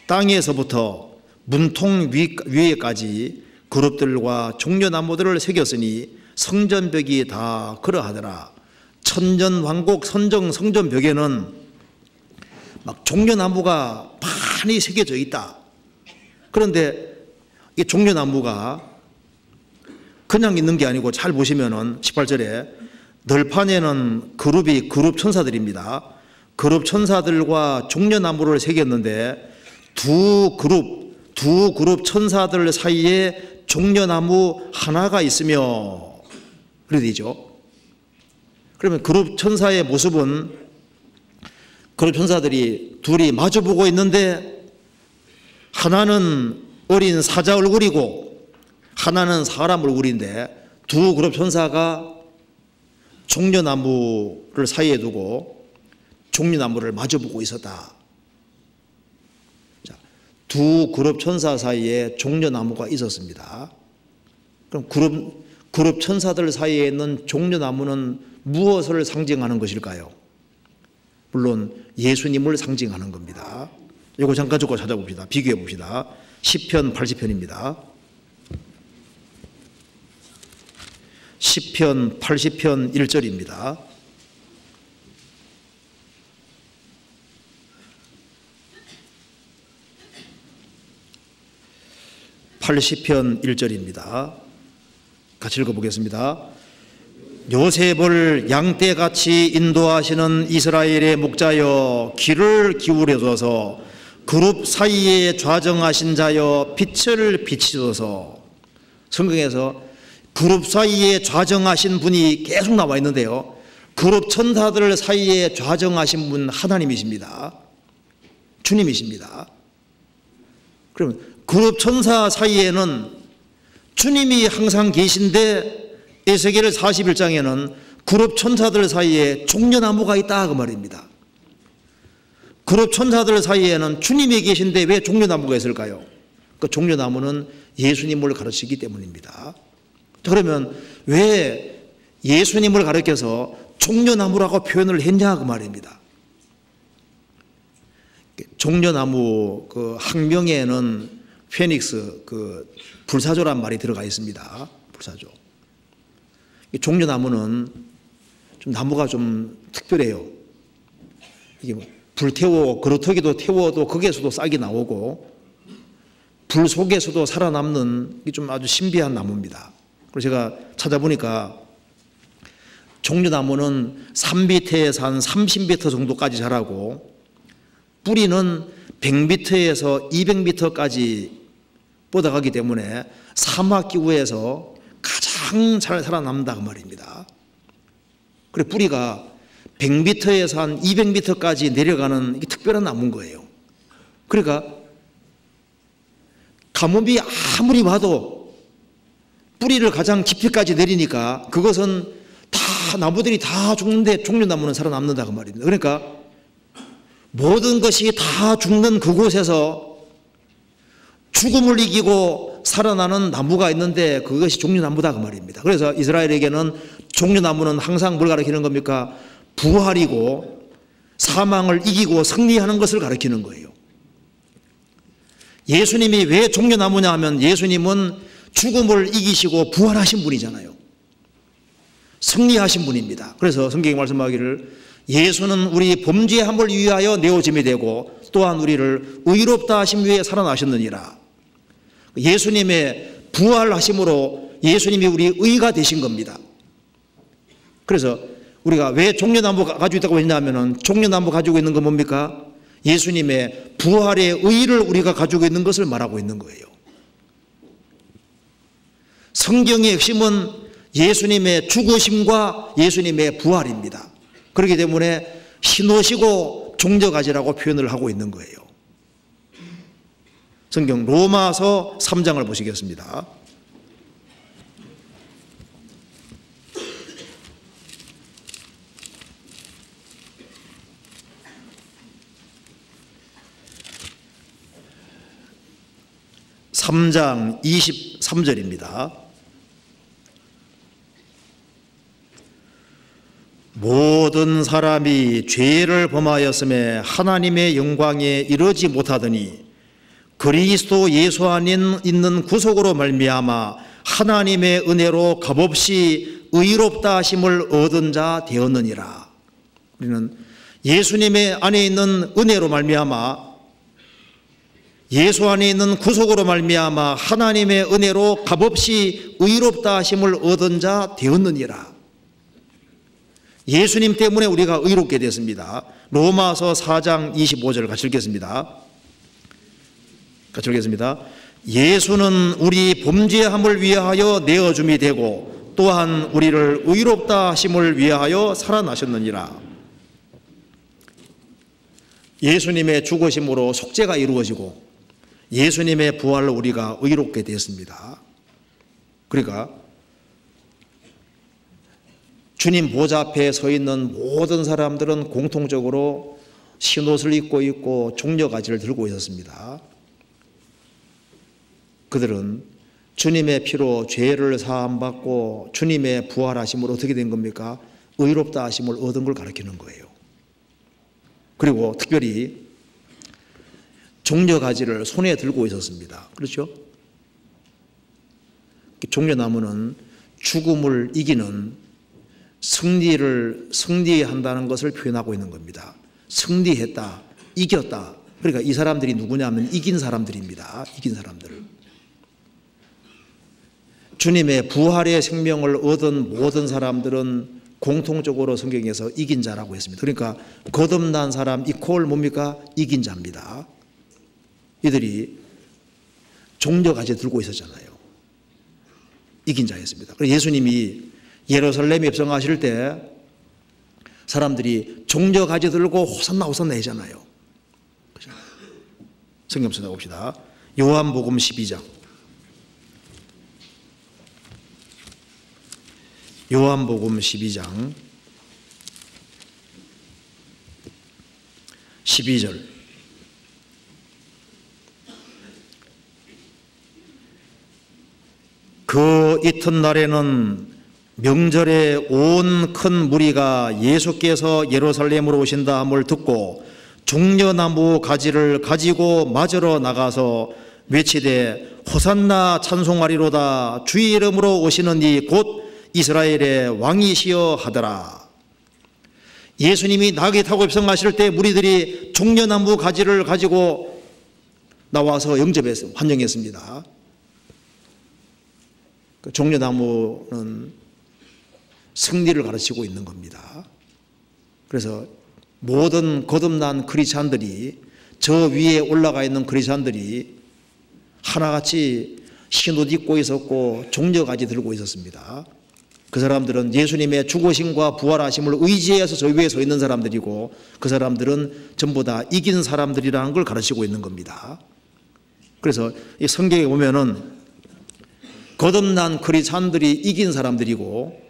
땅에서부터 문통 위에까지 그룹들과 종려나무들을 새겼으니 성전벽이 다 그러하더라. 천전왕국 성전벽에는 막 종려나무가 많이 새겨져 있다. 그런데 이 종려나무가 그냥 있는 게 아니고 잘 보시면은 18절에 널판에는 그룹 천사들입니다. 그룹 천사들과 종려나무를 새겼는데 두 그룹 천사들 사이에 종려나무 하나가 있으며 그래 되죠. 그러면 그룹 천사의 모습은 그룹 천사들이 둘이 마주보고 있는데 하나는 어린 사자 얼굴이고 하나는 사람 얼굴인데 두 그룹 천사가 종려나무를 사이에 두고 종려나무를 마주보고 있었다. 자, 두 그룹 천사 사이에 종려나무가 있었습니다. 그럼 그룹 천사들 사이에 있는 종려나무는 무엇을 상징하는 것일까요? 물론 예수님을 상징하는 겁니다. 이거 잠깐 조금 찾아봅시다. 비교해 봅시다. 시편 80편입니다. 시편 80편 1절입니다. (80편) 1절입니다. 같이 읽어보겠습니다. 요셉을 양떼같이 인도하시는 이스라엘의 목자여 귀를 기울여줘서 그룹 사이에 좌정하신 자여 빛을 비치소서. 성경에서 그룹 사이에 좌정하신 분이 계속 나와 있는데요, 그룹 천사들 사이에 좌정하신 분 하나님이십니다. 주님이십니다. 그러면 그룹 천사 사이에는 주님이 항상 계신데 에스겔 41장에는 그룹 천사들 사이에 종려나무가 있다 그 말입니다. 그룹 천사들 사이에는 주님이 계신데 왜 종려나무가 있을까요? 그 종려나무는 예수님을 가르치기 때문입니다. 그러면 왜 예수님을 가르쳐서 종려나무라고 표현을 했냐 그 말입니다. 종려나무 그 학명에는 페닉스 그 불사조란 말이 들어가 있습니다. 불사조. 이 종려나무는 좀 나무가 좀 특별해요. 이게 불태워 그루터기도 태워도 거기에서도 싹이 나오고 불 속에서도 살아남는 좀 아주 신비한 나무입니다. 그래서 제가 찾아보니까 종려나무는 산밑에서 한 30m 정도까지 자라고 뿌리는 100m에서 200m까지 뻗어가기 때문에 사막기후에서 가장 잘 살아남는다 그 말입니다. 그리고 뿌리가 100m에서 한 200m까지 내려가는 특별한 나무인 거예요. 그러니까 가뭄이 아무리 와도 뿌리를 가장 깊이까지 내리니까 그것은 다 나무들이 다 죽는데 종려나무는 살아남는다 그 말입니다. 그러니까 모든 것이 다 죽는 그곳에서 죽음을 이기고 살아나는 나무가 있는데 그것이 종려나무다 그 말입니다. 그래서 이스라엘에게는 종려나무는 항상 뭘 가리키는 겁니까? 부활이고 사망을 이기고 승리하는 것을 가리키는 거예요. 예수님이 왜 종려나무냐 하면 예수님은 죽음을 이기시고 부활하신 분이잖아요. 승리하신 분입니다. 그래서 성경이 말씀하기를 예수는 우리 범죄함을 위하여 내어짐이 되고 또한 우리를 의롭다 하심 위에 살아나셨느니라. 예수님의 부활하심으로 예수님이 우리 의가 되신 겁니다. 그래서 우리가 왜 종려나무 가지고 있다고 했냐면은 종려나무 가지고 있는 건 뭡니까? 예수님의 부활의 의를 우리가 가지고 있는 것을 말하고 있는 거예요. 성경의 핵심은 예수님의 죽으심과 예수님의 부활입니다. 그렇기 때문에 흰옷이고 종려가지라고 표현을 하고 있는 거예요. 성경 로마서 3장을 보시겠습니다. (3장) 23절입니다. 모든 사람이 죄를 범하였음에 하나님의 영광에 이르지 못하더니 그리스도 예수 안에 있는 구속으로 말미암아 하나님의 은혜로 값없이 의롭다 하심을 얻은 자 되었느니라. 우리는 예수님의 안에 있는 은혜로 말미암아, 예수 안에 있는 구속으로 말미암아 하나님의 은혜로 값없이 의롭다 하심을 얻은 자 되었느니라. 예수님 때문에 우리가 의롭게 됐습니다. 로마서 4장 25절 같이 읽겠습니다. 같이 읽겠습니다. 예수는 우리 범죄함을 위하여 내어줌이 되고 또한 우리를 의롭다 하심을 위하여 살아나셨느니라. 예수님의 죽으심으로 속죄가 이루어지고 예수님의 부활로 우리가 의롭게 됐습니다. 그러니까 주님 보좌 앞에 서 있는 모든 사람들은 공통적으로 흰옷을 입고 있고 종려가지를 들고 있었습니다. 그들은 주님의 피로 죄를 사함받고 주님의 부활하심으로 어떻게 된 겁니까? 의롭다 하심을 얻은 걸 가리키는 거예요. 그리고 특별히 종려가지를 손에 들고 있었습니다. 그렇죠? 종려나무는 죽음을 이기는 승리한다는 것을 표현하고 있는 겁니다. 승리했다, 이겼다. 그러니까 이 사람들이 누구냐면 이긴 사람들입니다. 이긴 사람들. 주님의 부활의 생명을 얻은 모든 사람들은 공통적으로 성경에서 이긴 자라고 했습니다. 그러니까 거듭난 사람 이퀄 뭡니까? 이긴 자입니다. 이들이 종려가지 들고 있었잖아요. 이긴 자였습니다. 그래서 예수님이 예루살렘에 입성하실 때 사람들이 종려가지 들고 호산나 호산나 하잖아요. 성경 찾아봅시다. 요한복음 12장. 요한복음 12장 12절. 그 이튿날에는 명절에 온 큰 무리가 예수께서 예루살렘으로 오신다 함을 듣고 종려나무 가지를 가지고 맞으러 나가서 외치되 호산나 찬송하리로다. 주의 이름으로 오시는 이 곧 이스라엘의 왕이시여 하더라. 예수님이 나귀 타고 입성하실 때 무리들이 종려나무 가지를 가지고 나와서 영접했습니다. 환영했습니다. 그 종려나무는 승리를 가르치고 있는 겁니다. 그래서 모든 거듭난 크리스찬들이, 저 위에 올라가 있는 크리스찬들이 하나같이 흰옷 입고 있었고 종려가지 들고 있었습니다. 그 사람들은 예수님의 죽으심과 부활하심을 의지해서 저 위에 서 있는 사람들이고 그 사람들은 전부 다 이긴 사람들이라는 걸 가르치고 있는 겁니다. 그래서 이 성경에 보면은 거듭난 크리스찬들이 이긴 사람들이고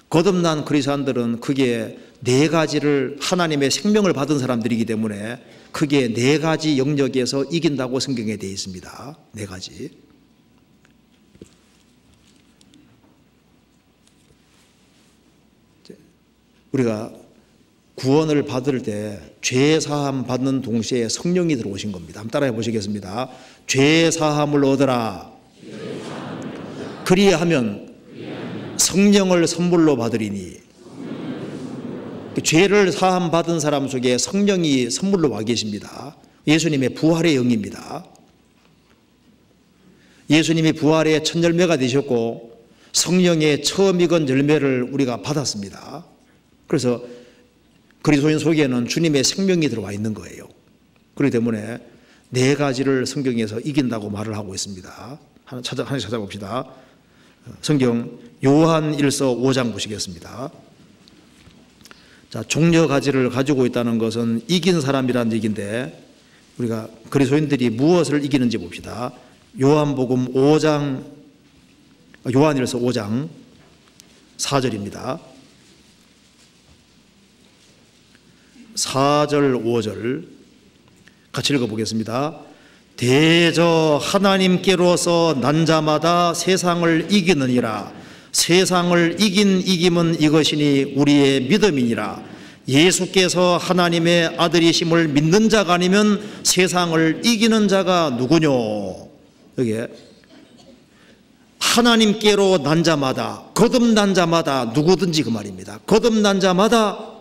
거듭난 크리스찬들은 크게 네 가지를 하나님의 생명을 받은 사람들이기 때문에 크게 네 가지 영역에서 이긴다고 성경에 되어 있습니다. 네 가지. 우리가 구원을 받을 때 죄 사함 받는 동시에 성령이 들어오신 겁니다. 한번 따라해 보시겠습니다. 죄 사함을 얻으라. 그리하면 성령을 선물로 받으리니. 죄를 사함 받은 사람 속에 성령이 선물로 와 계십니다. 예수님의 부활의 영입니다. 예수님이 부활의 첫 열매가 되셨고 성령의 처음 익은 열매를 우리가 받았습니다. 그래서 그리스도인 속에는 주님의 생명이 들어와 있는 거예요. 그렇기 때문에 네 가지를 성경에서 이긴다고 말을 하고 있습니다. 하나씩 찾아봅시다. 성경 요한 1서 5장 보시겠습니다. 자, 종려 가지를 가지고 있다는 것은 이긴 사람이라는 얘기인데 우리가 그리스도인들이 무엇을 이기는지 봅시다. 요한복음 5장, 요한 1서 5장 4절입니다. 4절 5절 같이 읽어보겠습니다. 대저 하나님께로서 난 자마다 세상을 이기느니라. 세상을 이긴 이김은 이것이니 우리의 믿음이니라. 예수께서 하나님의 아들이심을 믿는 자가 아니면 세상을 이기는 자가 누구뇨? 여기에 하나님께로 난 자마다, 거듭난 자마다, 누구든지 그 말입니다. 거듭난 자마다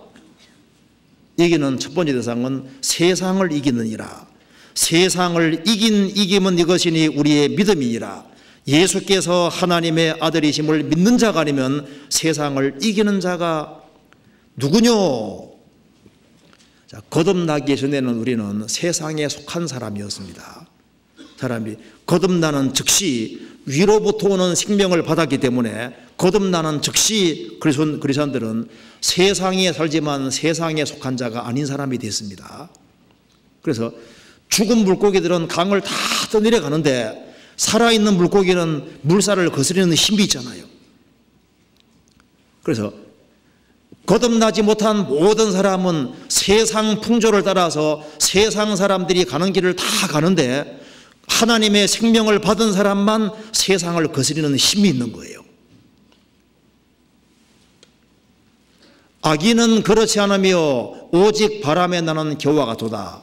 이기는 첫 번째 대상은 세상을 이기느니라. 세상을 이긴 이김은 이것이니 우리의 믿음이니라. 예수께서 하나님의 아들이심을 믿는 자가 아니면 세상을 이기는 자가 누구뇨? 자, 거듭나기 전에는 우리는 세상에 속한 사람이었습니다. 사람이 거듭나는 즉시 위로부터 오는 생명을 받았기 때문에 거듭나는 즉시 그리스도인들은 세상에 살지만 세상에 속한 자가 아닌 사람이 됐습니다. 그래서 죽은 물고기들은 강을 다 떠내려가는데 살아있는 물고기는 물살을 거스르는 힘이 있잖아요. 그래서 거듭나지 못한 모든 사람은 세상 풍조를 따라서 세상 사람들이 가는 길을 다 가는데 하나님의 생명을 받은 사람만 세상을 거스르는 힘이 있는 거예요. 악인은 그렇지 않으며 오직 바람에 나는 겨와 같도다.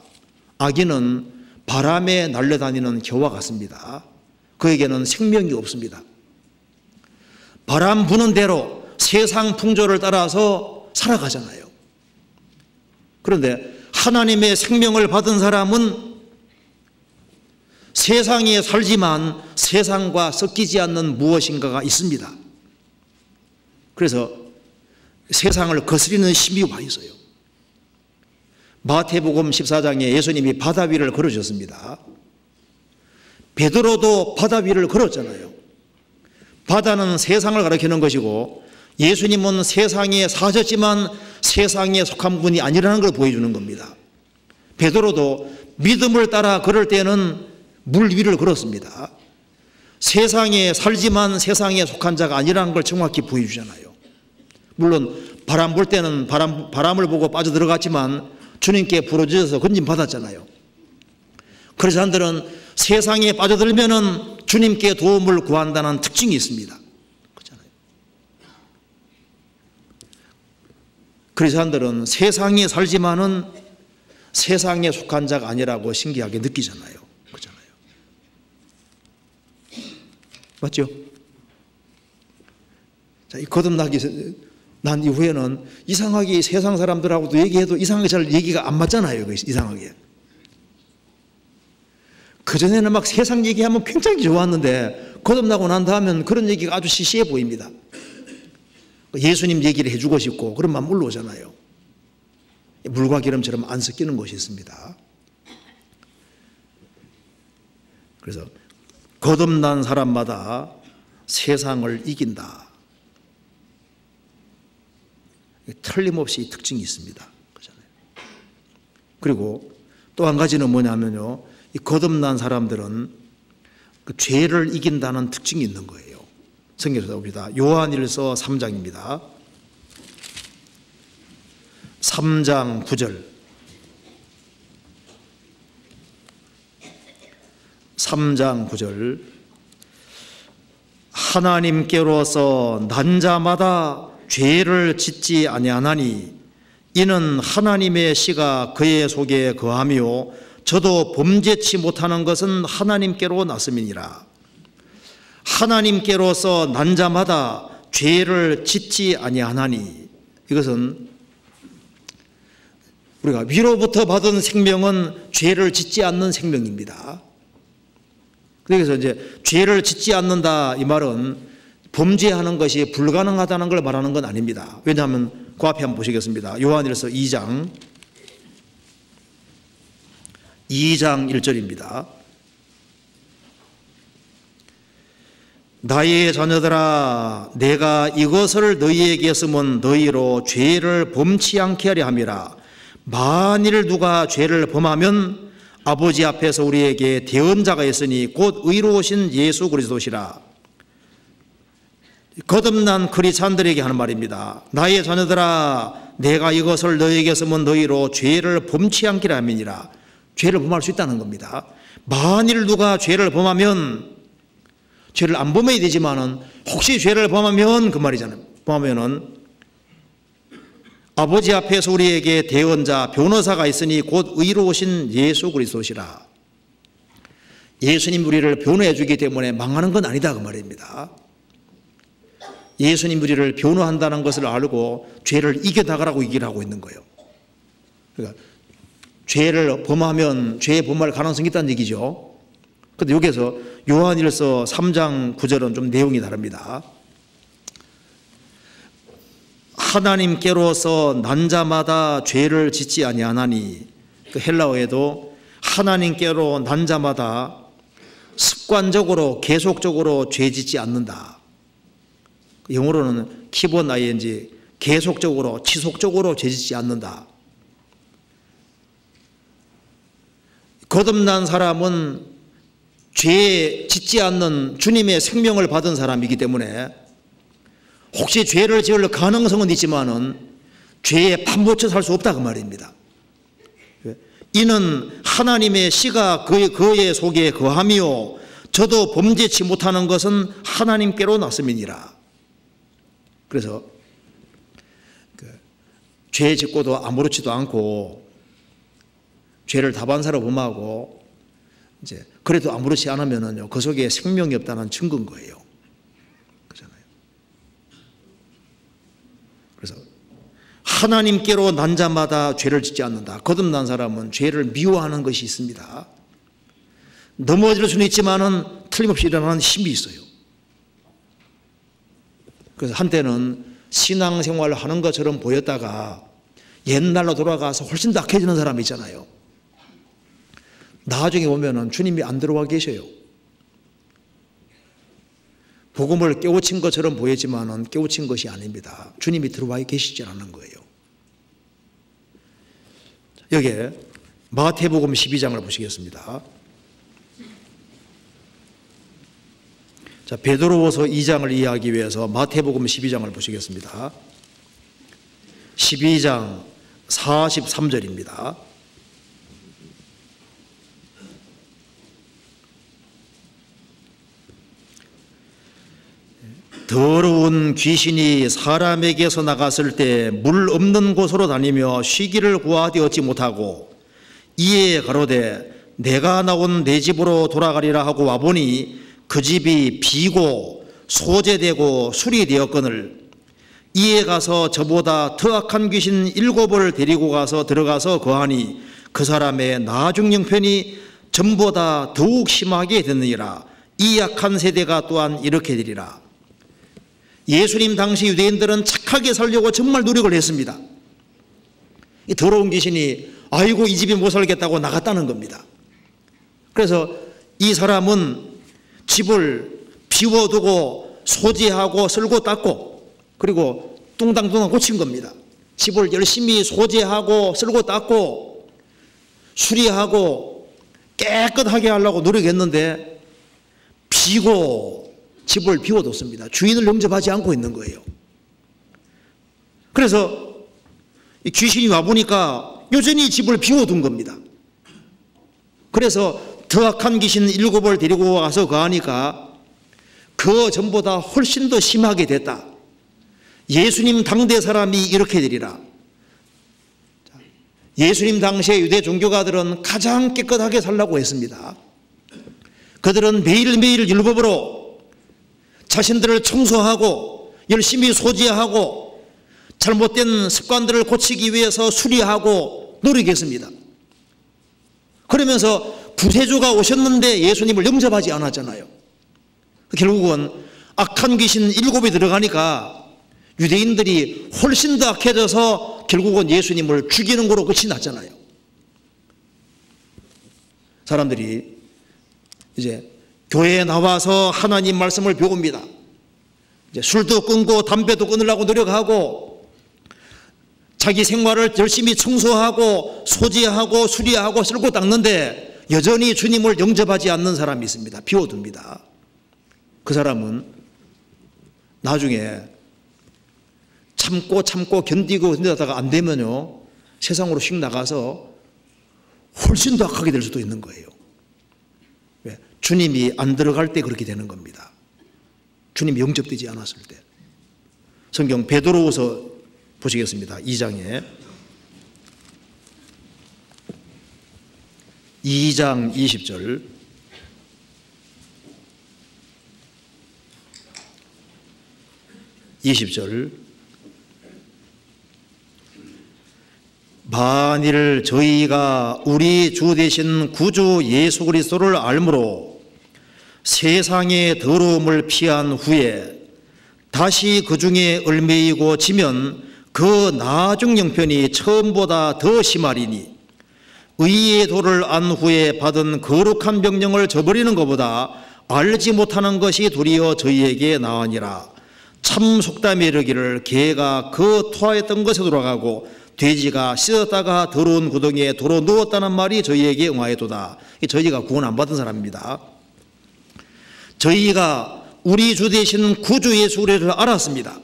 악인은 바람에 날려다니는 겨와 같습니다. 그에게는 생명이 없습니다. 바람 부는 대로 세상 풍조를 따라서 살아가잖아요. 그런데 하나님의 생명을 받은 사람은 세상에 살지만 세상과 섞이지 않는 무엇인가가 있습니다. 그래서 세상을 거스리는 힘이 와 있어요. 마태복음 14장에 예수님이 바다 위를 걸으셨습니다. 베드로도 바다 위를 걸었잖아요. 바다는 세상을 가리키는 것이고 예수님은 세상에 사셨지만 세상에 속한 분이 아니라는 걸 보여주는 겁니다. 베드로도 믿음을 따라 걸을 때는 물 위를 걸었습니다. 세상에 살지만 세상에 속한 자가 아니라는 걸 정확히 보여주잖아요. 물론 바람 불 때는 바람을 보고 빠져들어갔지만 주님께 부르짖어서 건짐 받았잖아요. 그리스도인들은 세상에 빠져들면은 주님께 도움을 구한다는 특징이 있습니다. 그렇잖아요. 그리스도인들은 세상에 살지만은 세상에 속한 자가 아니라고 신기하게 느끼잖아요. 그렇잖아요. 맞죠? 자, 이 거듭나기 난 이후에는 이상하게 세상 사람들하고도 얘기해도 이상하게 잘 얘기가 안 맞잖아요. 이상하게. 그전에는 막 세상 얘기하면 굉장히 좋았는데 거듭나고 난 다음엔 그런 얘기가 아주 시시해 보입니다. 예수님 얘기를 해주고 싶고 그런 마음 올라오잖아요. 물과 기름처럼 안 섞이는 것이 있습니다. 그래서 거듭난 사람마다 세상을 이긴다. 틀림없이 특징이 있습니다. 그렇잖아요. 그리고 또 한 가지는 뭐냐면요. 이 거듭난 사람들은 그 죄를 이긴다는 특징이 있는 거예요. 성경에서 봅니다. 요한 1서 3장입니다. 3장 9절. 3장 9절. 하나님께로서 난 자마다 죄를 짓지 아니하나니 이는 하나님의 씨가 그의 속에 거하며 저도 범죄치 못하는 것은 하나님께로 났음이니라. 하나님께로서 난 자마다 죄를 짓지 아니하나니 이것은 우리가 위로부터 받은 생명은 죄를 짓지 않는 생명입니다. 그래서 이제 죄를 짓지 않는다 이 말은 범죄하는 것이 불가능하다는 걸 말하는 건 아닙니다. 왜냐하면 그 앞에 한번 보시겠습니다. 요한일서 2장 1절입니다. 나의 자녀들아 내가 이것을 너희에게 쓰면 너희로 죄를 범치 않게 하려 함이라. 만일 누가 죄를 범하면 아버지 앞에서 우리에게 대언자가 있으니 곧 의로우신 예수 그리스도시라. 거듭난 크리스찬들에게 하는 말입니다. 나의 자녀들아 내가 이것을 너희에게 쓰면 너희로 죄를 범치 않게 하려 함이니라. 죄를 범할 수 있다는 겁니다. 만일 누가 죄를 범하면, 죄를 안 범해야 되지만은 혹시 죄를 범하면 그 말이잖아요. 범하면은 아버지 앞에서 우리에게 대언자 변호사가 있으니 곧 의로우신 예수 그리스도시라. 예수님 우리를 변호해 주기 때문에 망하는 건 아니다 그 말입니다. 예수님 우리를 변호한다는 것을 알고 죄를 이겨나가라고 얘기를 하고 있는 거예요. 그러니까 죄를 범하면 죄에 범할 가능성이 있다는 얘기죠. 그런데 여기서 요한일서 3장 9절은 좀 내용이 다릅니다. 하나님께로서 난 자마다 죄를 짓지 아니하나니, 그 헬라어에도 하나님께로 난 자마다 습관적으로 계속적으로 죄 짓지 않는다. 영어로는 keep on ing, 계속적으로 지속적으로 죄 짓지 않는다. 거듭난 사람은 죄 짓지 않는 주님의 생명을 받은 사람이기 때문에 혹시 죄를 지을 가능성은 있지만은 죄에 파묻혀 살 수 없다 그 말입니다. 이는 하나님의 씨가 그의 속에 거하며 저도 범죄치 못하는 것은 하나님께로 났음이니라. 그래서 죄 짓고도 아무렇지도 않고 죄를 다반사로 범하고 이제 그래도 아무렇지 않으면은요 그 속에 생명이 없다는 증거인 거예요. 그렇잖아요. 그래서 하나님께로 난 자마다 죄를 짓지 않는다. 거듭난 사람은 죄를 미워하는 것이 있습니다. 넘어질 수는 있지만은 틀림없이 일어나는 힘이 있어요. 그래서 한때는 신앙생활을 하는 것처럼 보였다가 옛날로 돌아가서 훨씬 더 악해지는 사람이 있잖아요. 나중에 보면은 주님이 안 들어와 계셔요. 복음을 깨우친 것처럼 보이지만은 깨우친 것이 아닙니다. 주님이 들어와 계시지 않는 거예요. 여기에 마태복음 12장을 보시겠습니다. 자, 베드로후서 2장을 이해하기 위해서 마태복음 12장을 보시겠습니다. 12장 43절입니다. 더러운 귀신이 사람에게서 나갔을 때 물 없는 곳으로 다니며 쉬기를 구하되 얻지 못하고 이에 가로되 내가 나온 내 집으로 돌아가리라 하고 와보니 그 집이 비고 소재되고 수리되었거늘 이에 가서 저보다 더 악한 귀신 7을 데리고 가서 들어가서 거하니 그 사람의 나중 형편이 전보다 더욱 심하게 됐느니라. 이 악한 세대가 또한 이렇게 되리라. 예수님 당시 유대인들은 착하게 살려고 정말 노력을 했습니다. 이 더러운 귀신이 아이고 이 집이 못 살겠다고 나갔다는 겁니다. 그래서 이 사람은 집을 비워두고 소재하고 쓸고 닦고 그리고 뚱당뚱당 고친 겁니다. 집을 열심히 소재하고 쓸고 닦고 수리하고 깨끗하게 하려고 노력했는데 비고 집을 비워뒀습니다. 주인을 영접하지 않고 있는 거예요. 그래서 귀신이 와보니까 여전히 집을 비워둔 겁니다. 그래서 더 악한 귀신 7을 데리고 와서 거하니까 그 전보다 훨씬 더 심하게 됐다. 예수님 당대 사람이 이렇게 되리라. 예수님 당시에 유대 종교가들은 가장 깨끗하게 살라고 했습니다. 그들은 매일매일 율법으로 자신들을 청소하고 열심히 소지하고 잘못된 습관들을 고치기 위해서 수리하고 노리겠습니다. 그러면서 구세주가 오셨는데 예수님을 영접하지 않았잖아요. 결국은 악한 귀신 7이 들어가니까 유대인들이 훨씬 더 악해져서 결국은 예수님을 죽이는 거로 끝이 났잖아요. 사람들이 이제 교회에 나와서 하나님 말씀을 배웁니다. 이제 술도 끊고 담배도 끊으려고 노력하고 자기 생활을 열심히 청소하고 소지하고 수리하고 쓸고 닦는데 여전히 주님을 영접하지 않는 사람이 있습니다. 비워둡니다. 그 사람은 나중에 참고 견디고 견디다가 안 되면요 세상으로 휙 나가서 훨씬 더 악하게 될 수도 있는 거예요. 왜? 주님이 안 들어갈 때 그렇게 되는 겁니다. 주님이 영접되지 않았을 때. 성경 베드로후서 보시겠습니다. 2장 20절. 만일 저희가 우리 주 되신 구주 예수 그리스도를 알므로 세상의 더러움을 피한 후에 다시 그 중에 얽매이고 지면 그 나중 형편이 처음보다 더 심하리니 의의 도를 안 후에 받은 거룩한 명령을 저버리는 것보다 알지 못하는 것이 도리어 저희에게 나으니라. 참 속담에 이르기를 개가 그 토하였던 것에 돌아가고 돼지가 씻었다가 더러운 구덩이에 도로 누웠다는 말이 저희에게 응하였도다. 저희가 구원 안 받은 사람입니다. 저희가 우리 주 되신 구주 예수 그리스도를 알았습니다.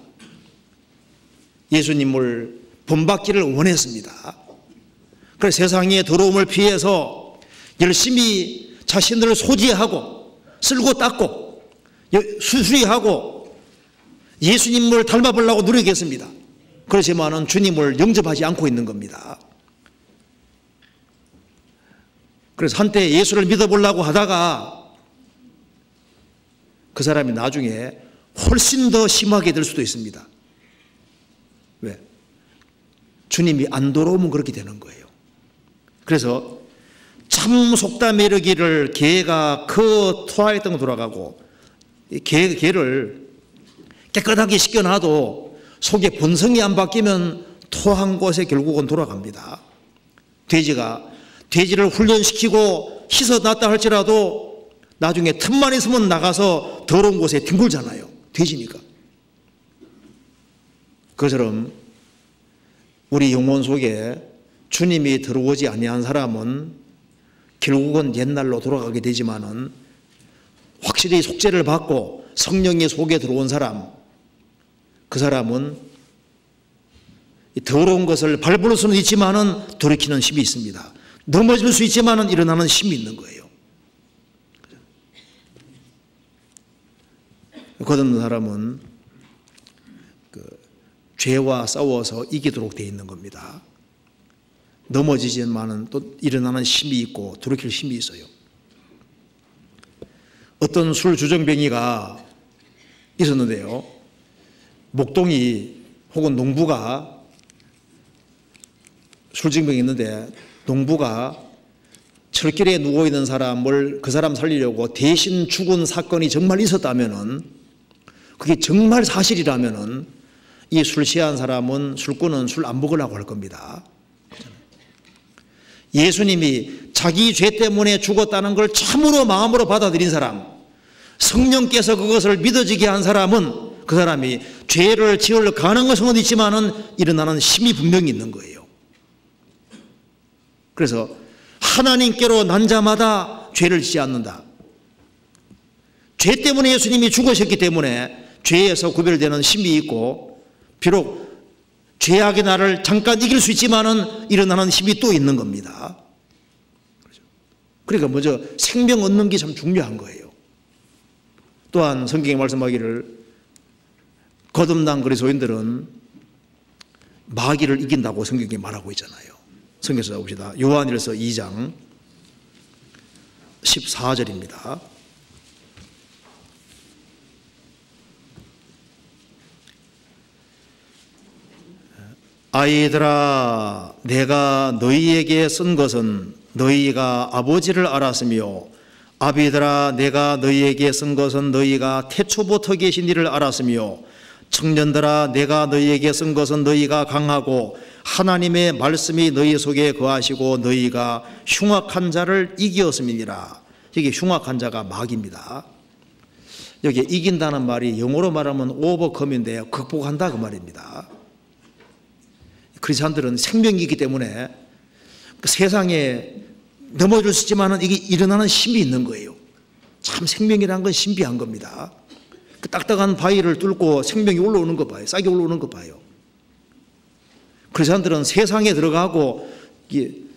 예수님을 본받기를 원했습니다. 그래서 세상의 더러움을 피해서 열심히 자신들을 소지하고 쓸고 닦고 수리하고 예수님을 닮아보려고 노력했습니다. 그렇지만은 주님을 영접하지 않고 있는 겁니다. 그래서 한때 예수를 믿어보려고 하다가 그 사람이 나중에 훨씬 더 심하게 될 수도 있습니다. 왜? 주님이 안 돌아오면 그렇게 되는 거예요. 그래서 참 속담에 이르기를 개가 그 토하였던 거 돌아가고 개를 깨끗하게 씻겨놔도 속에 본성이 안 바뀌면 토한 곳에 결국은 돌아갑니다. 돼지를 훈련시키고 씻어놨다 할지라도 나중에 틈만 있으면 나가서 더러운 곳에 뒹굴잖아요. 돼지니까. 그처럼 우리 영혼 속에 주님이 들어오지 아니한 사람은 결국은 옛날로 돌아가게 되지만은 확실히 속죄를 받고 성령이 속에 들어온 사람, 그 사람은 더러운 것을 밟을 수는 있지만은 돌이키는 힘이 있습니다. 넘어질 수 있지만은 일어나는 힘이 있는 거예요. 거듭난 사람은 죄와 싸워서 이기도록 되어 있는 겁니다. 넘어지지만은 또 일어나는 힘이 있고 돌이킬 힘이 있어요. 어떤 술 주정뱅이가 있었는데요. 목동이 혹은 농부가 술주정뱅이 있는데 농부가 철길에 누워있는 사람을 그 사람 살리려고 대신 죽은 사건이 정말 있었다면은 그게 정말 사실이라면은 이 술 취한 사람은 술꾼은 술 안 먹으려고 할 겁니다. 예수님이 자기 죄 때문에 죽었다는 걸 참으로 마음으로 받아들인 사람, 성령께서 그것을 믿어지게 한 사람은 그 사람이 죄를 지을 가능성은 있지만은 일어나는 힘이 분명히 있는 거예요. 그래서 하나님께로 난 자마다 죄를 짓지 않는다. 죄 때문에 예수님이 죽으셨기 때문에 죄에서 구별되는 힘이 있고 비록 죄악의 나를 잠깐 이길 수 있지만은 일어나는 힘이 또 있는 겁니다. 그러니까 먼저 생명 얻는 게 참 중요한 거예요. 또한 성경에 말씀하기를 거듭난 그리스도인들은 마귀를 이긴다고 성경에 말하고 있잖아요. 성경에서 봅시다. 요한일서 2장 14절입니다. 아이들아 내가 너희에게 쓴 것은 너희가 아버지를 알았으며 아비들아 내가 너희에게 쓴 것은 너희가 태초부터 계신 이를 알았으며 청년들아 내가 너희에게 쓴 것은 너희가 강하고 하나님의 말씀이 너희 속에 거하시고 너희가 흉악한 자를 이기었음이니라. 여기 흉악한 자가 마귀입니다. 여기 이긴다는 말이 영어로 말하면 overcome인데요, 극복한다 그 말입니다. 크리스찬들은 생명이 있기 때문에 세상에 넘어질 수 있지만 이게 일어나는 힘이 있는 거예요. 참 생명이라는 건 신비한 겁니다. 그 딱딱한 바위를 뚫고 생명이 올라오는 거 봐요. 싹이 올라오는 거 봐요. 크리스찬들은 세상에 들어가고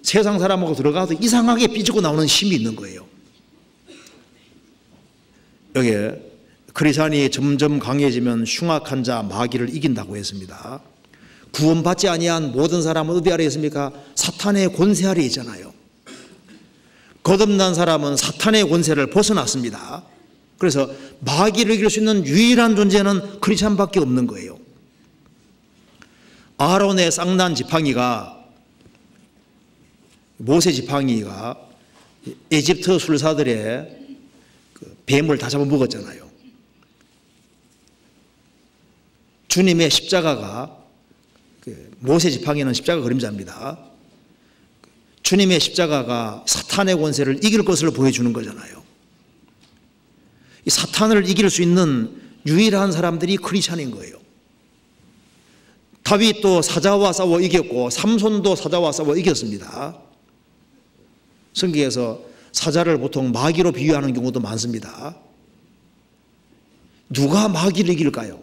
세상 사람하고 들어가서 이상하게 삐지고 나오는 힘이 있는 거예요. 여기에 크리스찬이 점점 강해지면 흉악한 자 마귀를 이긴다고 했습니다. 구원받지 아니한 모든 사람은 어디 아래 있습니까? 사탄의 권세 아래 있잖아요. 거듭난 사람은 사탄의 권세를 벗어났습니다. 그래서 마귀를 이길 수 있는 유일한 존재는 크리스찬밖에 없는 거예요. 아론의 쌍난 지팡이가, 모세 지팡이가 에집트 술사들의 뱀을 다 잡아먹었잖아요. 주님의 십자가가, 모세 지팡이는 십자가 그림자입니다. 주님의 십자가가 사탄의 권세를 이길 것을 보여주는 거잖아요. 이 사탄을 이길 수 있는 유일한 사람들이 크리스찬인 거예요. 다윗도 사자와 싸워 이겼고 삼손도 사자와 싸워 이겼습니다. 성경에서 사자를 보통 마귀로 비유하는 경우도 많습니다. 누가 마귀를 이길까요?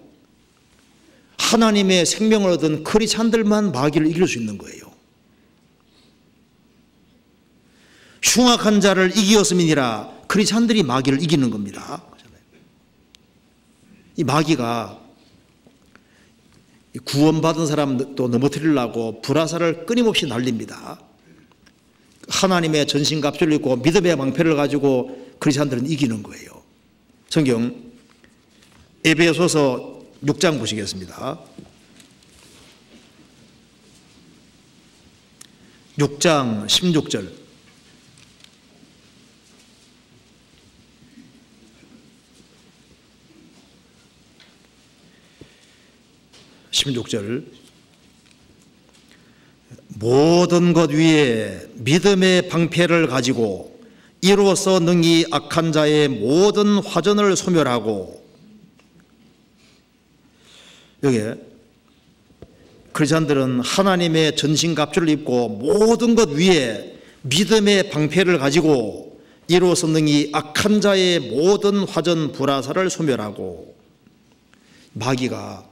하나님의 생명을 얻은 크리스찬들만 마귀를 이길 수 있는 거예요. 흉악한 자를 이기었음이니라. 크리스찬들이 마귀를 이기는 겁니다. 이 마귀가 구원받은 사람도 넘어뜨리려고 불화살을 끊임없이 날립니다. 하나님의 전신갑주를 입고 믿음의 방패를 가지고 크리스찬들은 이기는 거예요. 성경 에베소서 6장 보시겠습니다. 6장 16절. 모든 것 위에 믿음의 방패를 가지고 이로써 능히 악한 자의 모든 화전을 소멸하고. 여기에 크리스찬들은 하나님의 전신갑주를 입고 모든 것 위에 믿음의 방패를 가지고 이로써 능히 악한 자의 모든 화전 불화살을 소멸하고. 마귀가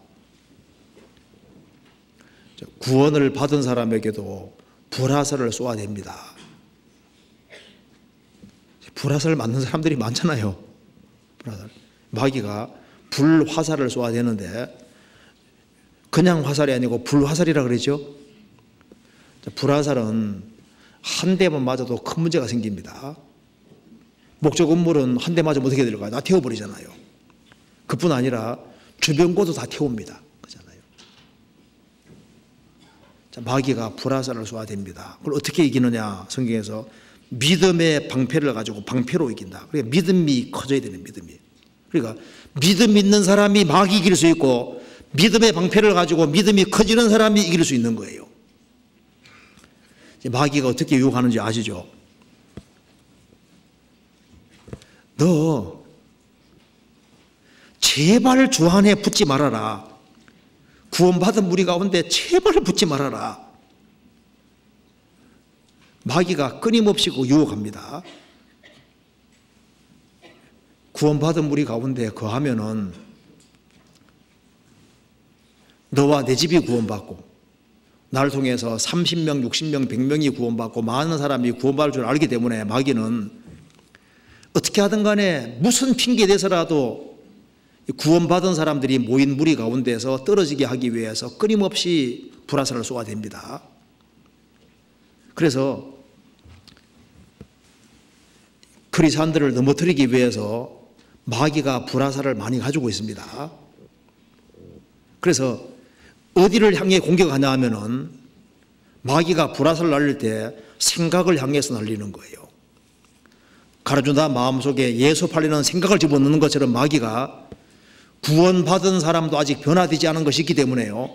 구원을 받은 사람에게도 불화살을 쏘아댑니다. 불화살 맞는 사람들이 많잖아요. 마귀가 불화살을 쏘아대는데 그냥 화살이 아니고 불화살이라 그러죠. 불화살은 한 대만 맞아도 큰 문제가 생깁니다. 목적 건물은 한 대 맞으면 어떻게 될까요? 다 태워버리잖아요. 그뿐 아니라 주변고도 다 태웁니다. 그렇잖아요. 자, 마귀가 불화살을 쏘아댑니다. 그걸 어떻게 이기느냐? 성경에서 믿음의 방패를 가지고 방패로 이긴다. 그러니까 믿음이 커져야 되는 믿음이. 그러니까 믿음 있는 사람이 마귀 이길 수 있고 믿음의 방패를 가지고 믿음이 커지는 사람이 이길 수 있는 거예요. 마귀가 어떻게 유혹하는지 아시죠? 너 제발 주 안에 붙지 말아라. 구원받은 무리 가운데 제발 붙지 말아라. 마귀가 끊임없이 유혹합니다. 구원받은 무리 가운데 거하면은 너와 내 집이 구원받고 나를 통해서 30명, 60명, 100명이 구원받고 많은 사람이 구원받을 줄 알기 때문에 마귀는 어떻게 하든 간에 무슨 핑계 대서라도 구원받은 사람들이 모인 무리 가운데서 떨어지게 하기 위해서 끊임없이 불화살을 쏘아댑니다. 그래서 크리스찬들을 넘어뜨리기 위해서 마귀가 불화살을 많이 가지고 있습니다. 그래서 어디를 향해 공격하냐 하면은 마귀가 불화살을 날릴 때 생각을 향해서 날리는 거예요. 가르주다 마음속에 예수 팔리는 생각을 집어넣는 것처럼 마귀가 구원받은 사람도 아직 변화되지 않은 것이 있기 때문에요.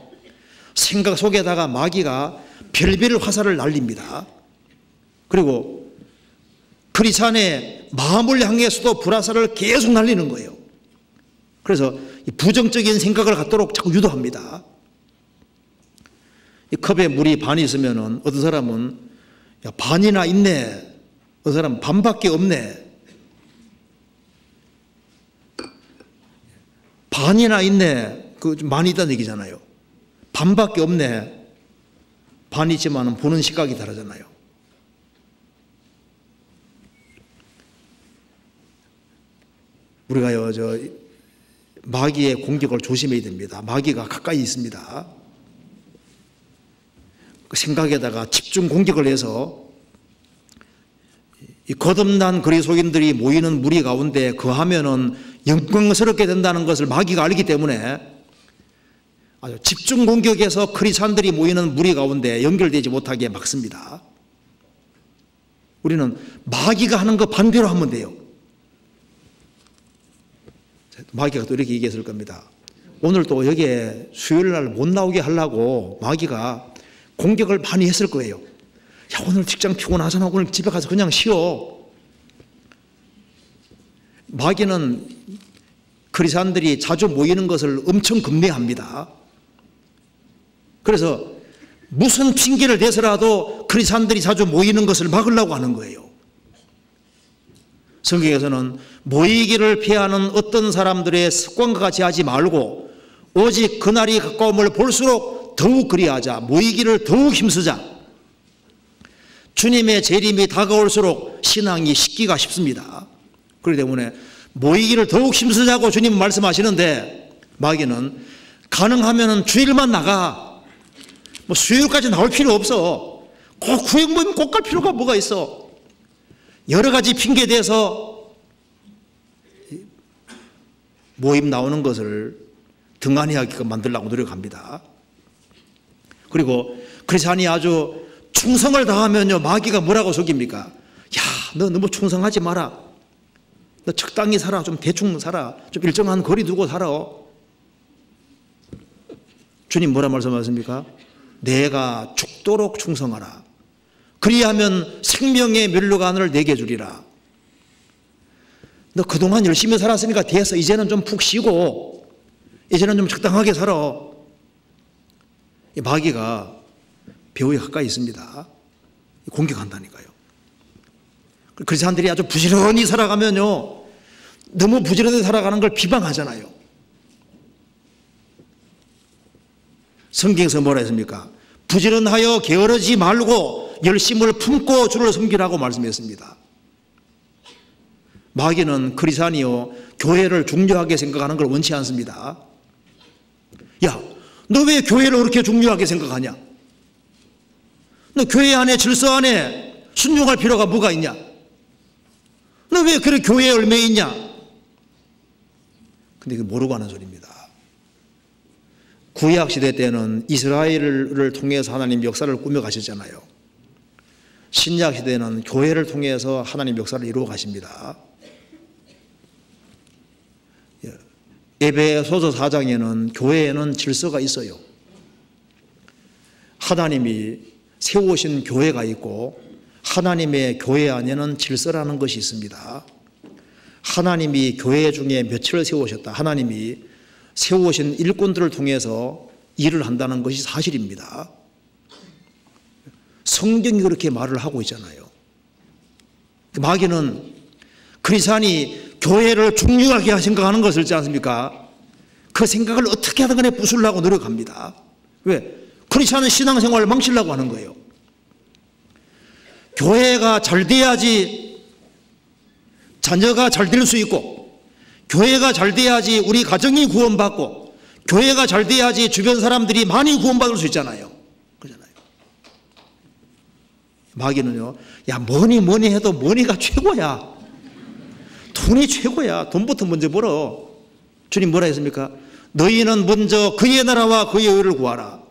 생각 속에다가 마귀가 별별 화살을 날립니다. 그리고 크리스찬의 마음을 향해서도 불화살을 계속 날리는 거예요. 그래서 부정적인 생각을 갖도록 자꾸 유도합니다. 이 컵에 물이 반이 있으면은 어떤 사람은 야, 반이나 있네. 어떤 사람은 반밖에 없네. 반이나 있네. 그 좀 많이 있다는 얘기잖아요. 반밖에 없네. 반이 있지만은 보는 시각이 다르잖아요. 우리가요, 마귀의 공격을 조심해야 됩니다. 마귀가 가까이 있습니다. 그 생각에다가 집중 공격을 해서 이 거듭난 그리스도인들이 모이는 무리 가운데 거하면은 영광스럽게 된다는 것을 마귀가 알기 때문에 아주 집중 공격해서 크리스찬들이 모이는 무리 가운데 연결되지 못하게 막습니다. 우리는 마귀가 하는 거 반대로 하면 돼요. 마귀가 또 이렇게 얘기했을 겁니다. 오늘 또 여기에 수요일 날 못 나오게 하려고 마귀가 공격을 많이 했을 거예요. 야, 오늘 직장 피곤하잖아. 오늘 집에 가서 그냥 쉬어. 마귀는 크리스찬들이 자주 모이는 것을 엄청 금매합니다. 그래서 무슨 핑계를 대서라도 크리스찬들이 자주 모이는 것을 막으려고 하는 거예요. 성경에서는 모이기를 피하는 어떤 사람들의 습관과 같이 하지 말고 오직 그날이 가까움을 볼수록 더욱 그리하자. 모이기를 더욱 힘쓰자. 주님의 재림이 다가올수록 신앙이 식기가 쉽습니다. 그렇기 때문에 모이기를 더욱 힘쓰자고 주님은 말씀하시는데 마귀는 가능하면 주일만 나가. 뭐 수요일까지 나올 필요 없어. 꼭 구역 모임 꼭 갈 필요가 뭐가 있어. 여러 가지 핑계 대서 모임 나오는 것을 등한히 하게끔 만들려고 노력합니다. 그리고 크리스찬이 아주 충성을 다하면요, 마귀가 뭐라고 속입니까? 야, 너 너무 충성하지 마라. 너 적당히 살아. 좀 대충 살아. 좀 일정한 거리 두고 살아. 주님 뭐라 말씀하십니까? 내가 죽도록 충성하라. 그리하면 생명의 면류관을 내게 주리라. 너 그동안 열심히 살았으니까 됐어. 이제는 좀 푹 쉬고 이제는 좀 적당하게 살아. 이 마귀가 배후에 가까이 있습니다. 공격한다니까요. 크리스찬들이 아주 부지런히 살아가면요, 너무 부지런히 살아가는 걸 비방하잖아요. 성경에서 뭐라 했습니까? 부지런하여 게으르지 말고 열심을 품고 주를 섬기라고 말씀했습니다. 마귀는 크리스찬이요, 교회를 중요하게 생각하는 걸 원치 않습니다. 야, 너 왜 교회를 그렇게 중요하게 생각하냐? 너 교회 안에 질서 안에 순종할 필요가 뭐가 있냐? 너 왜 그래 교회에 얽매여 있냐? 근데 그게 모르고 하는 소리입니다. 구약 시대 때는 이스라엘을 통해서 하나님 역사를 꾸며 가셨잖아요. 신약 시대는 교회를 통해서 하나님 역사를 이루어 가십니다. 에베소서 4장에는 교회에는 질서가 있어요. 하나님이 세우신 교회가 있고 하나님의 교회 안에는 질서라는 것이 있습니다. 하나님이 교회 중에 며칠을 세우셨다. 하나님이 세우신 일꾼들을 통해서 일을 한다는 것이 사실입니다. 성경이 그렇게 말을 하고 있잖아요. 마귀는 크리스찬이 교회를 중요하게 생각하는 것을 있지 않습니까? 그 생각을 어떻게 하든 간에 부수려고 노력합니다. 왜? 크리스찬은 신앙생활을 망치려고 하는 거예요. 교회가 잘 돼야지 자녀가 잘 될 수 있고, 교회가 잘 돼야지 우리 가정이 구원받고, 교회가 잘 돼야지 주변 사람들이 많이 구원받을 수 있잖아요. 그러잖아요. 마귀는요, 야, 뭐니 해도 뭐니가 최고야. 돈이 최고야. 돈부터 먼저 벌어. 주님 뭐라 했습니까? 너희는 먼저 그의 나라와 그의 의를 구하라.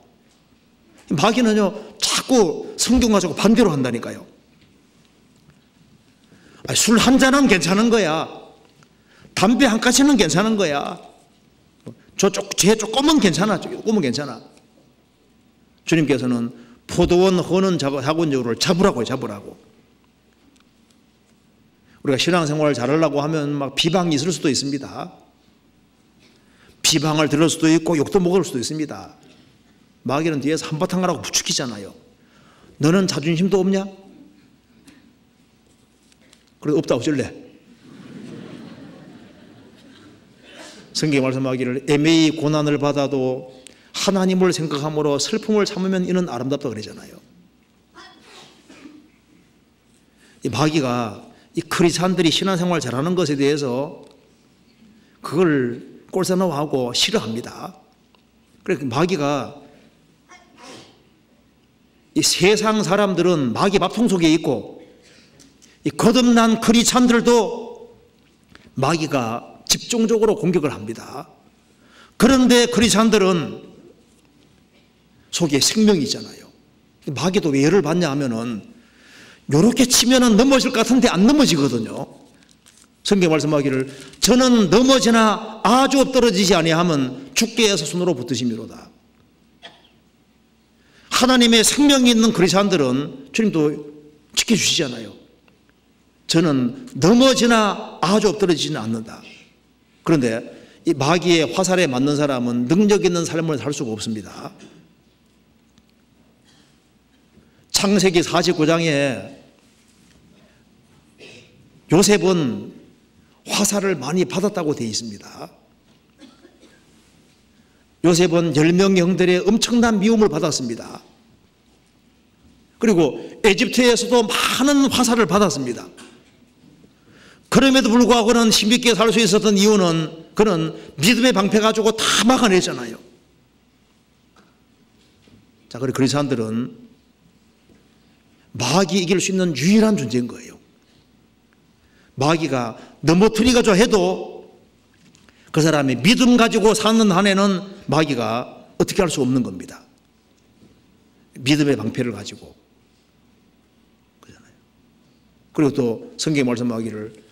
마귀는요, 자꾸 자꾸 성경 가지고 반대로 한다니까요. 술 한 잔은 괜찮은 거야. 담배 한 가지는 괜찮은 거야. 죄 조금은 괜찮아. 조금은 괜찮아. 주님께서는 포도원 허는 학원적으로 잡으라고요. 잡으라고. 우리가 신앙생활을 잘하려고 하면 막 비방이 있을 수도 있습니다. 비방을 들을 수도 있고 욕도 먹을 수도 있습니다. 마귀는 뒤에서 한바탕 하라고 부추기잖아요. 너는 자존심도 없냐? 그래도 없다고 어쩔래? 성경에 말씀하기를 애매히 고난을 받아도 하나님을 생각함으로 슬픔을 참으면 이는 아름답다 그러잖아요. 이 마귀가 이 크리스찬들이 신앙생활 잘하는 것에 대해서 그걸 꼴사나워하고 싫어합니다. 그래서 마귀가 이 세상 사람들은 마귀 밥통 속에 있고 이 거듭난 크리스찬들도 마귀가 집중적으로 공격을 합니다. 그런데 크리스찬들은 속에 생명이 있잖아요. 마귀도 왜 열을 받냐 하면은 요렇게 치면은 넘어질 것 같은데 안 넘어지거든요. 성경 말씀하기를 저는 넘어지나 아주 엎드러지지 아니하면 죽게 해서 손으로 붙드심이로다. 하나님의 생명이 있는 크리스찬들은 주님도 지켜주시잖아요. 저는 넘어지나 아주 엎드러지지는 않는다. 그런데 이 마귀의 화살에 맞는 사람은 능력 있는 삶을 살 수가 없습니다. 창세기 49장에 요셉은 화살을 많이 받았다고 되어 있습니다. 요셉은 10명의 형들의 엄청난 미움을 받았습니다. 그리고 에집트에서도 많은 화살을 받았습니다. 그럼에도 불구하고 그는 힘있게 살 수 있었던 이유는 그는 믿음의 방패 가지고 다 막아냈잖아요. 자, 그리고 그리스도인들은 마귀 이길 수 있는 유일한 존재인 거예요. 마귀가 넘어뜨리고자 해도 그 사람이 믿음 가지고 사는 한에는 마귀가 어떻게 할 수 없는 겁니다. 믿음의 방패를 가지고. 그러잖아요. 그리고 또 성경에 말씀하기를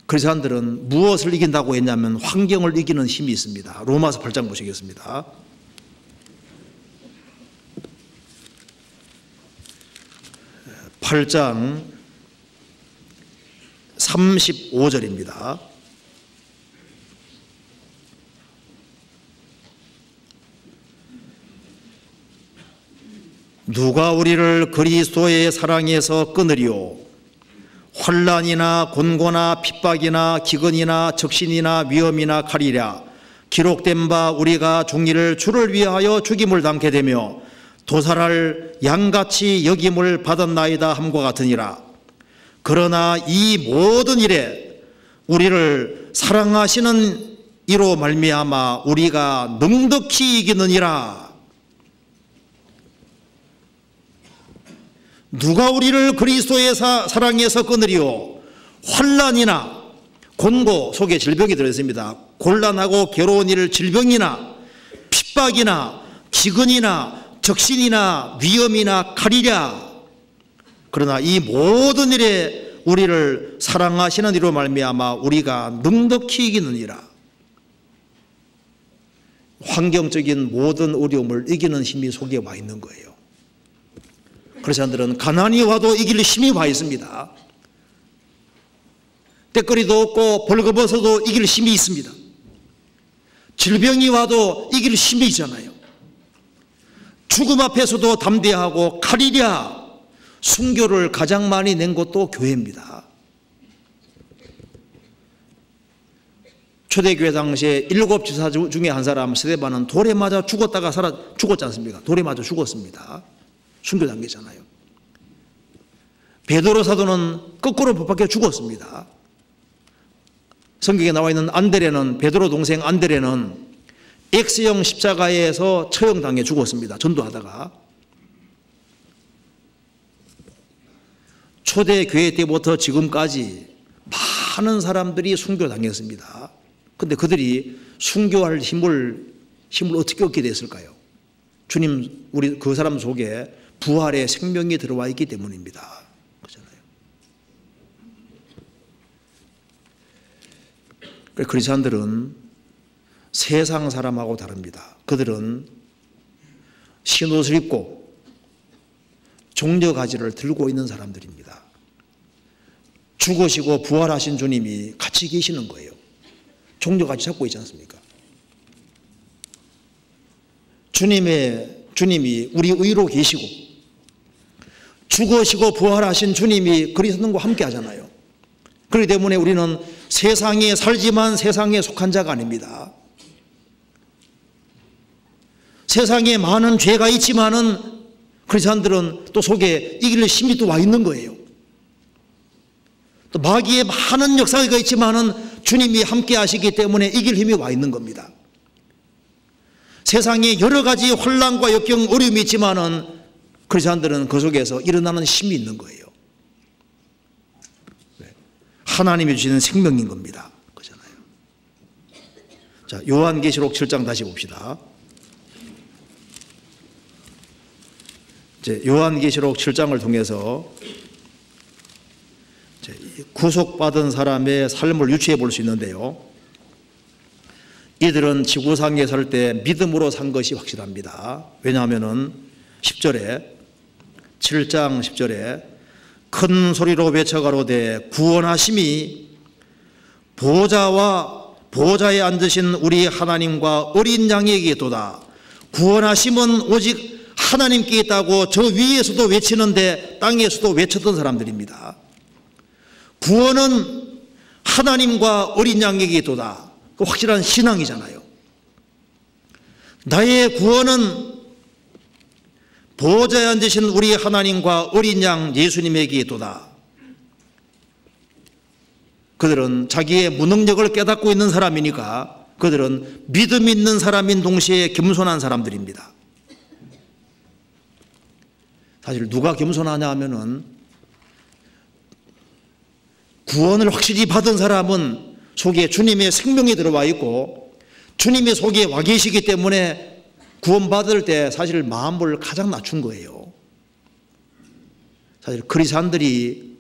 그리스도인들은 무엇을 이긴다고 했냐면 환경을 이기는 힘이 있습니다. 로마서 8장 보시겠습니다. (8장) 35절입니다. 누가 우리를 그리스도의 사랑에서 끊으리요? 환난이나 곤고나 핍박이나 기근이나 적신이나 위험이나 칼이랴. 기록된 바 우리가 종일을 주를 위하여 죽임을 당게 되며 도살할 양같이 여김을 받았나이다 함과 같으니라. 그러나 이 모든 일에 우리를 사랑하시는 이로 말미암아 우리가 넉넉히 이기느니라. 누가 우리를 그리스도의 사랑에서 끊으리요? 환난이나 곤고 속에 질병이 들어있습니다. 곤란하고 괴로운 일, 질병이나 핍박이나 기근이나 적신이나 위험이나 칼이랴. 그러나 이 모든 일에 우리를 사랑하시는 이로 말미암아 우리가 넉넉히 이기느니라. 환경적인 모든 어려움을 이기는 힘이 속에 와 있는 거예요. 그리스도인들은 가난이 와도 이길 힘이 와 있습니다. 때거리도 없고 벌거벗어도 이길 힘이 있습니다. 질병이 와도 이길 힘이 있잖아요. 죽음 앞에서도 담대하고 칼이랴. 순교를 가장 많이 낸 것도 교회입니다. 초대교회 당시에 7지사 중에 한 사람 스데반은 돌에 맞아 죽었다가 죽었지 않습니까? 돌에 맞아 죽었습니다. 순교 단계잖아요. 베드로 사도는 거꾸로 못 박혀 죽었습니다. 성경에 나와 있는 안드레는, 베드로 동생 안드레는 X형 십자가에서 처형당해 죽었습니다. 전도하다가. 초대교회 때부터 지금까지 많은 사람들이 순교당했습니다. 그런데 그들이 순교할 힘을 어떻게 얻게 됐을까요? 주님, 우리 그 사람 속에 부활의 생명이 들어와 있기 때문입니다. 그렇잖아요. 그리스도인들은 세상 사람하고 다릅니다. 그들은 흰옷을 입고 종려가지를 들고 있는 사람들입니다. 죽으시고 부활하신 주님이 같이 계시는 거예요. 종려가지 잡고 있지 않습니까? 주님이 우리 의로 계시고 죽으시고 부활하신 주님이 그리스도인과 함께 하잖아요. 그렇기 때문에 우리는 세상에 살지만 세상에 속한 자가 아닙니다. 세상에 많은 죄가 있지만은 그리스도인들은 또 속에 이길 힘이 또 와 있는 거예요. 또 마귀의 많은 역사가 있지만은 주님이 함께 하시기 때문에 이길 힘이 와 있는 겁니다. 세상에 여러 가지 혼란과 역경, 어려움이 있지만은 그리스도인들은 그 속에서 일어나는 힘이 있는 거예요. 하나님이 주시는 생명인 겁니다. 그렇잖아요. 자, 요한계시록 7장 다시 봅시다. 이제 요한계시록 7장을 통해서 구속받은 사람의 삶을 유추해 볼 수 있는데요. 이들은 지구상에 살 때 믿음으로 산 것이 확실합니다. 왜냐하면은 10절에 7장 10절에 큰 소리로 외쳐가로되 구원하심이 보호자에 앉으신 우리 하나님과 어린 양에게 있도다. 구원하심은 오직 하나님께 있다고 저 위에서도 외치는데 땅에서도 외쳤던 사람들입니다. 구원은 하나님과 어린 양에게 있도다. 그 확실한 신앙이잖아요. 나의 구원은 보호자에 앉으신 우리 하나님과 어린 양 예수님에게 있도다. 그들은 자기의 무능력을 깨닫고 있는 사람이니까 그들은 믿음 있는 사람인 동시에 겸손한 사람들입니다. 사실 누가 겸손하냐 하면은 구원을 확실히 받은 사람은 속에 주님의 생명이 들어와 있고 주님의 속에 와 계시기 때문에 구원받을 때 사실 마음을 가장 낮춘 거예요. 사실 그리스도인들이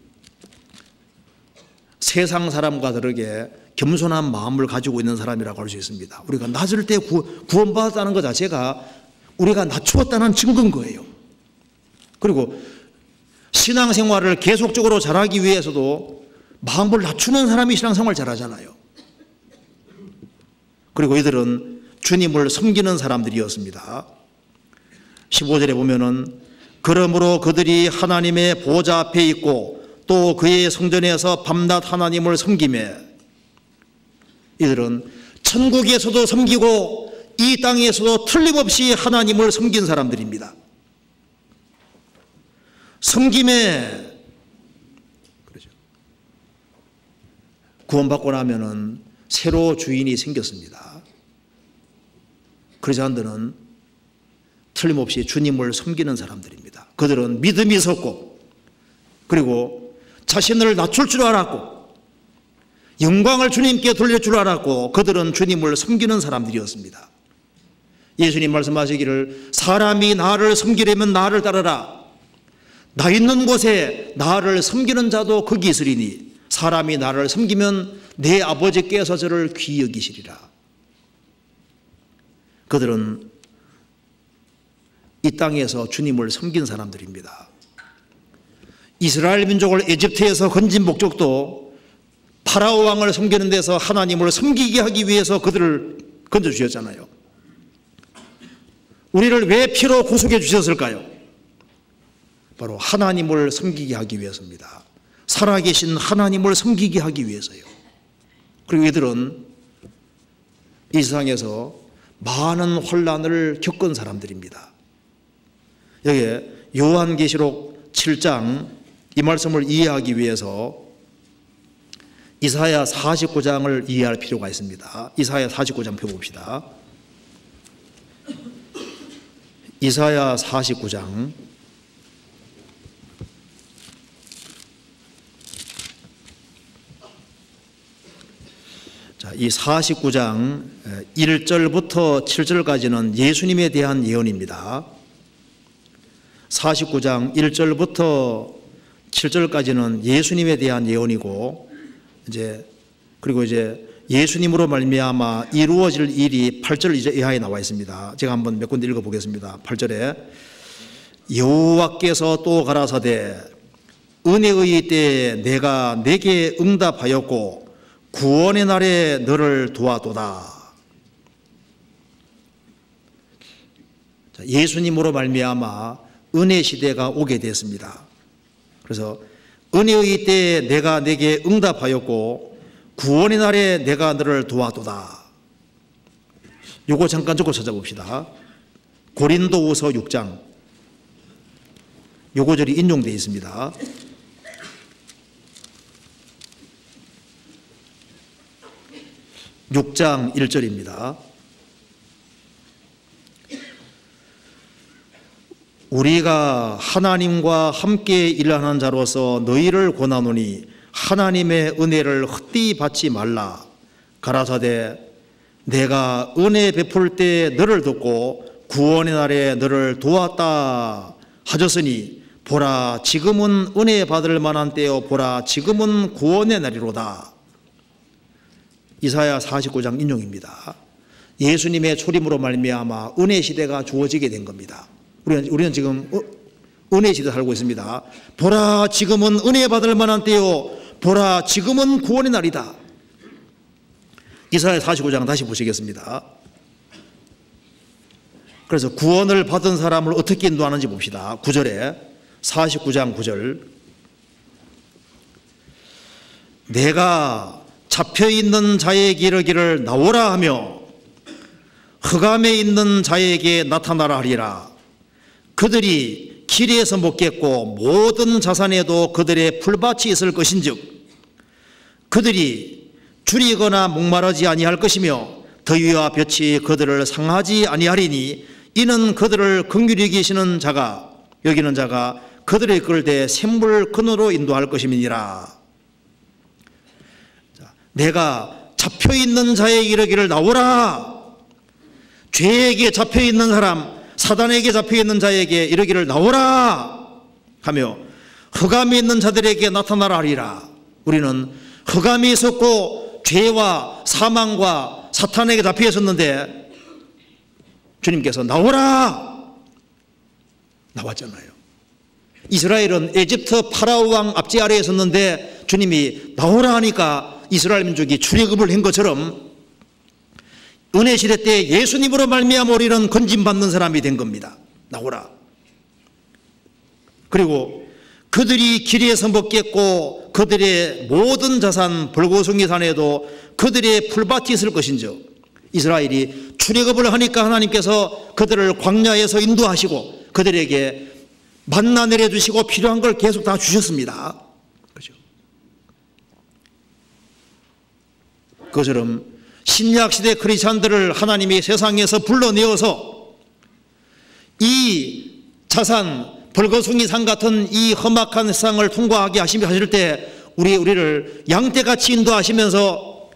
세상 사람과 다르게 겸손한 마음을 가지고 있는 사람이라고 할 수 있습니다. 우리가 낮을 때 구원받았다는 것 자체가 우리가 낮추었다는 증거인 거예요. 그리고 신앙생활을 계속적으로 잘하기 위해서도 마음을 낮추는 사람이 신앙생활 잘하잖아요. 그리고 이들은 주님을 섬기는 사람들이었습니다. 15절에 보면은 그러므로 그들이 하나님의 보좌 앞에 있고 또 그의 성전에서 밤낮 하나님을 섬기며 이들은 천국에서도 섬기고 이 땅에서도 틀림없이 하나님을 섬긴 사람들입니다. 섬김에 그렇죠. 구원받고 나면은 새로 주인이 생겼습니다. 그리스도인들은 틀림없이 주님을 섬기는 사람들입니다. 그들은 믿음이 섰고 그리고 자신을 낮출 줄 알았고 영광을 주님께 돌릴 줄 알았고 그들은 주님을 섬기는 사람들이었습니다. 예수님 말씀하시기를 사람이 나를 섬기려면 나를 따르라. 나 있는 곳에 나를 섬기는 자도 거기 있으리니 사람이 나를 섬기면 내 아버지께서 저를 귀히 여기시리라. 그들은 이 땅에서 주님을 섬긴 사람들입니다. 이스라엘 민족을 에집트에서 건진 목적도 파라오 왕을 섬기는 데서 하나님을 섬기게 하기 위해서 그들을 건져주셨잖아요. 우리를 왜 피로 구속해 주셨을까요? 바로 하나님을 섬기게 하기 위해서입니다. 살아계신 하나님을 섬기게 하기 위해서요. 그리고 이들은 이 세상에서 많은 혼란을 겪은 사람들입니다. 여기에 요한계시록 7장 이 말씀을 이해하기 위해서 이사야 49장을 이해할 필요가 있습니다. 이사야 49장 펴봅시다. 이사야 49장 이 49장 1절부터 7절까지는 예수님에 대한 예언입니다. 49장 1절부터 7절까지는 예수님에 대한 예언이고, 그리고 예수님으로 말미암아 이루어질 일이 8절 이하에 나와 있습니다. 제가 한번 몇 군데 읽어보겠습니다. 8절에 여호와께서 또 가라사대 은혜의 때에 내가 내게 응답하였고 구원의 날에 너를 도와도다. 예수님으로 말미암아 은혜 시대가 오게 됐습니다. 그래서 은혜의 때에 내가 내게 응답하였고 구원의 날에 내가 너를 도와도다. 요거 잠깐 적고 찾아봅시다. 고린도후서 6장 요 구절이 인용되어 있습니다. (6장 1절입니다) 우리가 하나님과 함께 일하는 자로서 너희를 권하노니 하나님의 은혜를 헛되이 받지 말라. 가라사대 내가 은혜 베풀 때 너를 돕고 구원의 날에 너를 도왔다 하셨으니 보라 지금은 은혜 받을 만한 때요 보라 지금은 구원의 날이로다. 이사야 49장 인용입니다. 예수님의 초림으로 말미암아 은혜 시대가 주어지게 된 겁니다. 우리는 지금 은혜 시대 살고 있습니다. 보라 지금은 은혜 받을 만한 때요 보라 지금은 구원의 날이다. 이사야 49장 다시 보시겠습니다. 그래서 구원을 받은 사람을 어떻게 인도하는지 봅시다. 9절에 49장 9절 내가 잡혀있는 자에게 이르기를 나오라 하며 흑암에 있는 자에게 나타나라 하리라. 그들이 길에서 먹겠고 모든 자산에도 그들의 풀밭이 있을 것인즉 그들이 줄이거나 목마르지 아니할 것이며 더위와 볕이 그들을 상하지 아니하리니 이는 그들을 긍휼히 여기시는 자가 여기는 자가 그들을 이끌 때 샘물 근으로 인도할 것임이니라. 내가 잡혀있는 자에게 이르기를 나오라. 죄에게 잡혀있는 사람 사단에게 잡혀있는 자에게 이르기를 나오라 하며 흑암에 있는 자들에게 나타나라 하리라. 우리는 흑암이 있었고 죄와 사망과 사탄에게 잡혀 있었는데 주님께서 나오라 나왔잖아요. 이스라엘은 에집트 파라오 왕 압제 아래에 있었는데 주님이 나오라 하니까 이스라엘 민족이 출애굽을 한 것처럼 은혜 시대 때 예수님으로 말미암아 우리는 건짐받는 사람이 된 겁니다. 나오라. 그리고 그들이 길에서 먹겠고 그들의 모든 자산 벌거숭이 산에도 그들의 풀밭이 있을 것인즉 이스라엘이 출애굽을 하니까 하나님께서 그들을 광야에서 인도하시고 그들에게 만나 내려주시고 필요한 걸 계속 다 주셨습니다. 그죠? 그것처럼 신약시대 크리스찬들을 하나님이 세상에서 불러내어서 이 자산 벌거숭이 산 같은 이 험악한 세상을 통과하게 하실 때 우리를 양떼같이 인도하시면서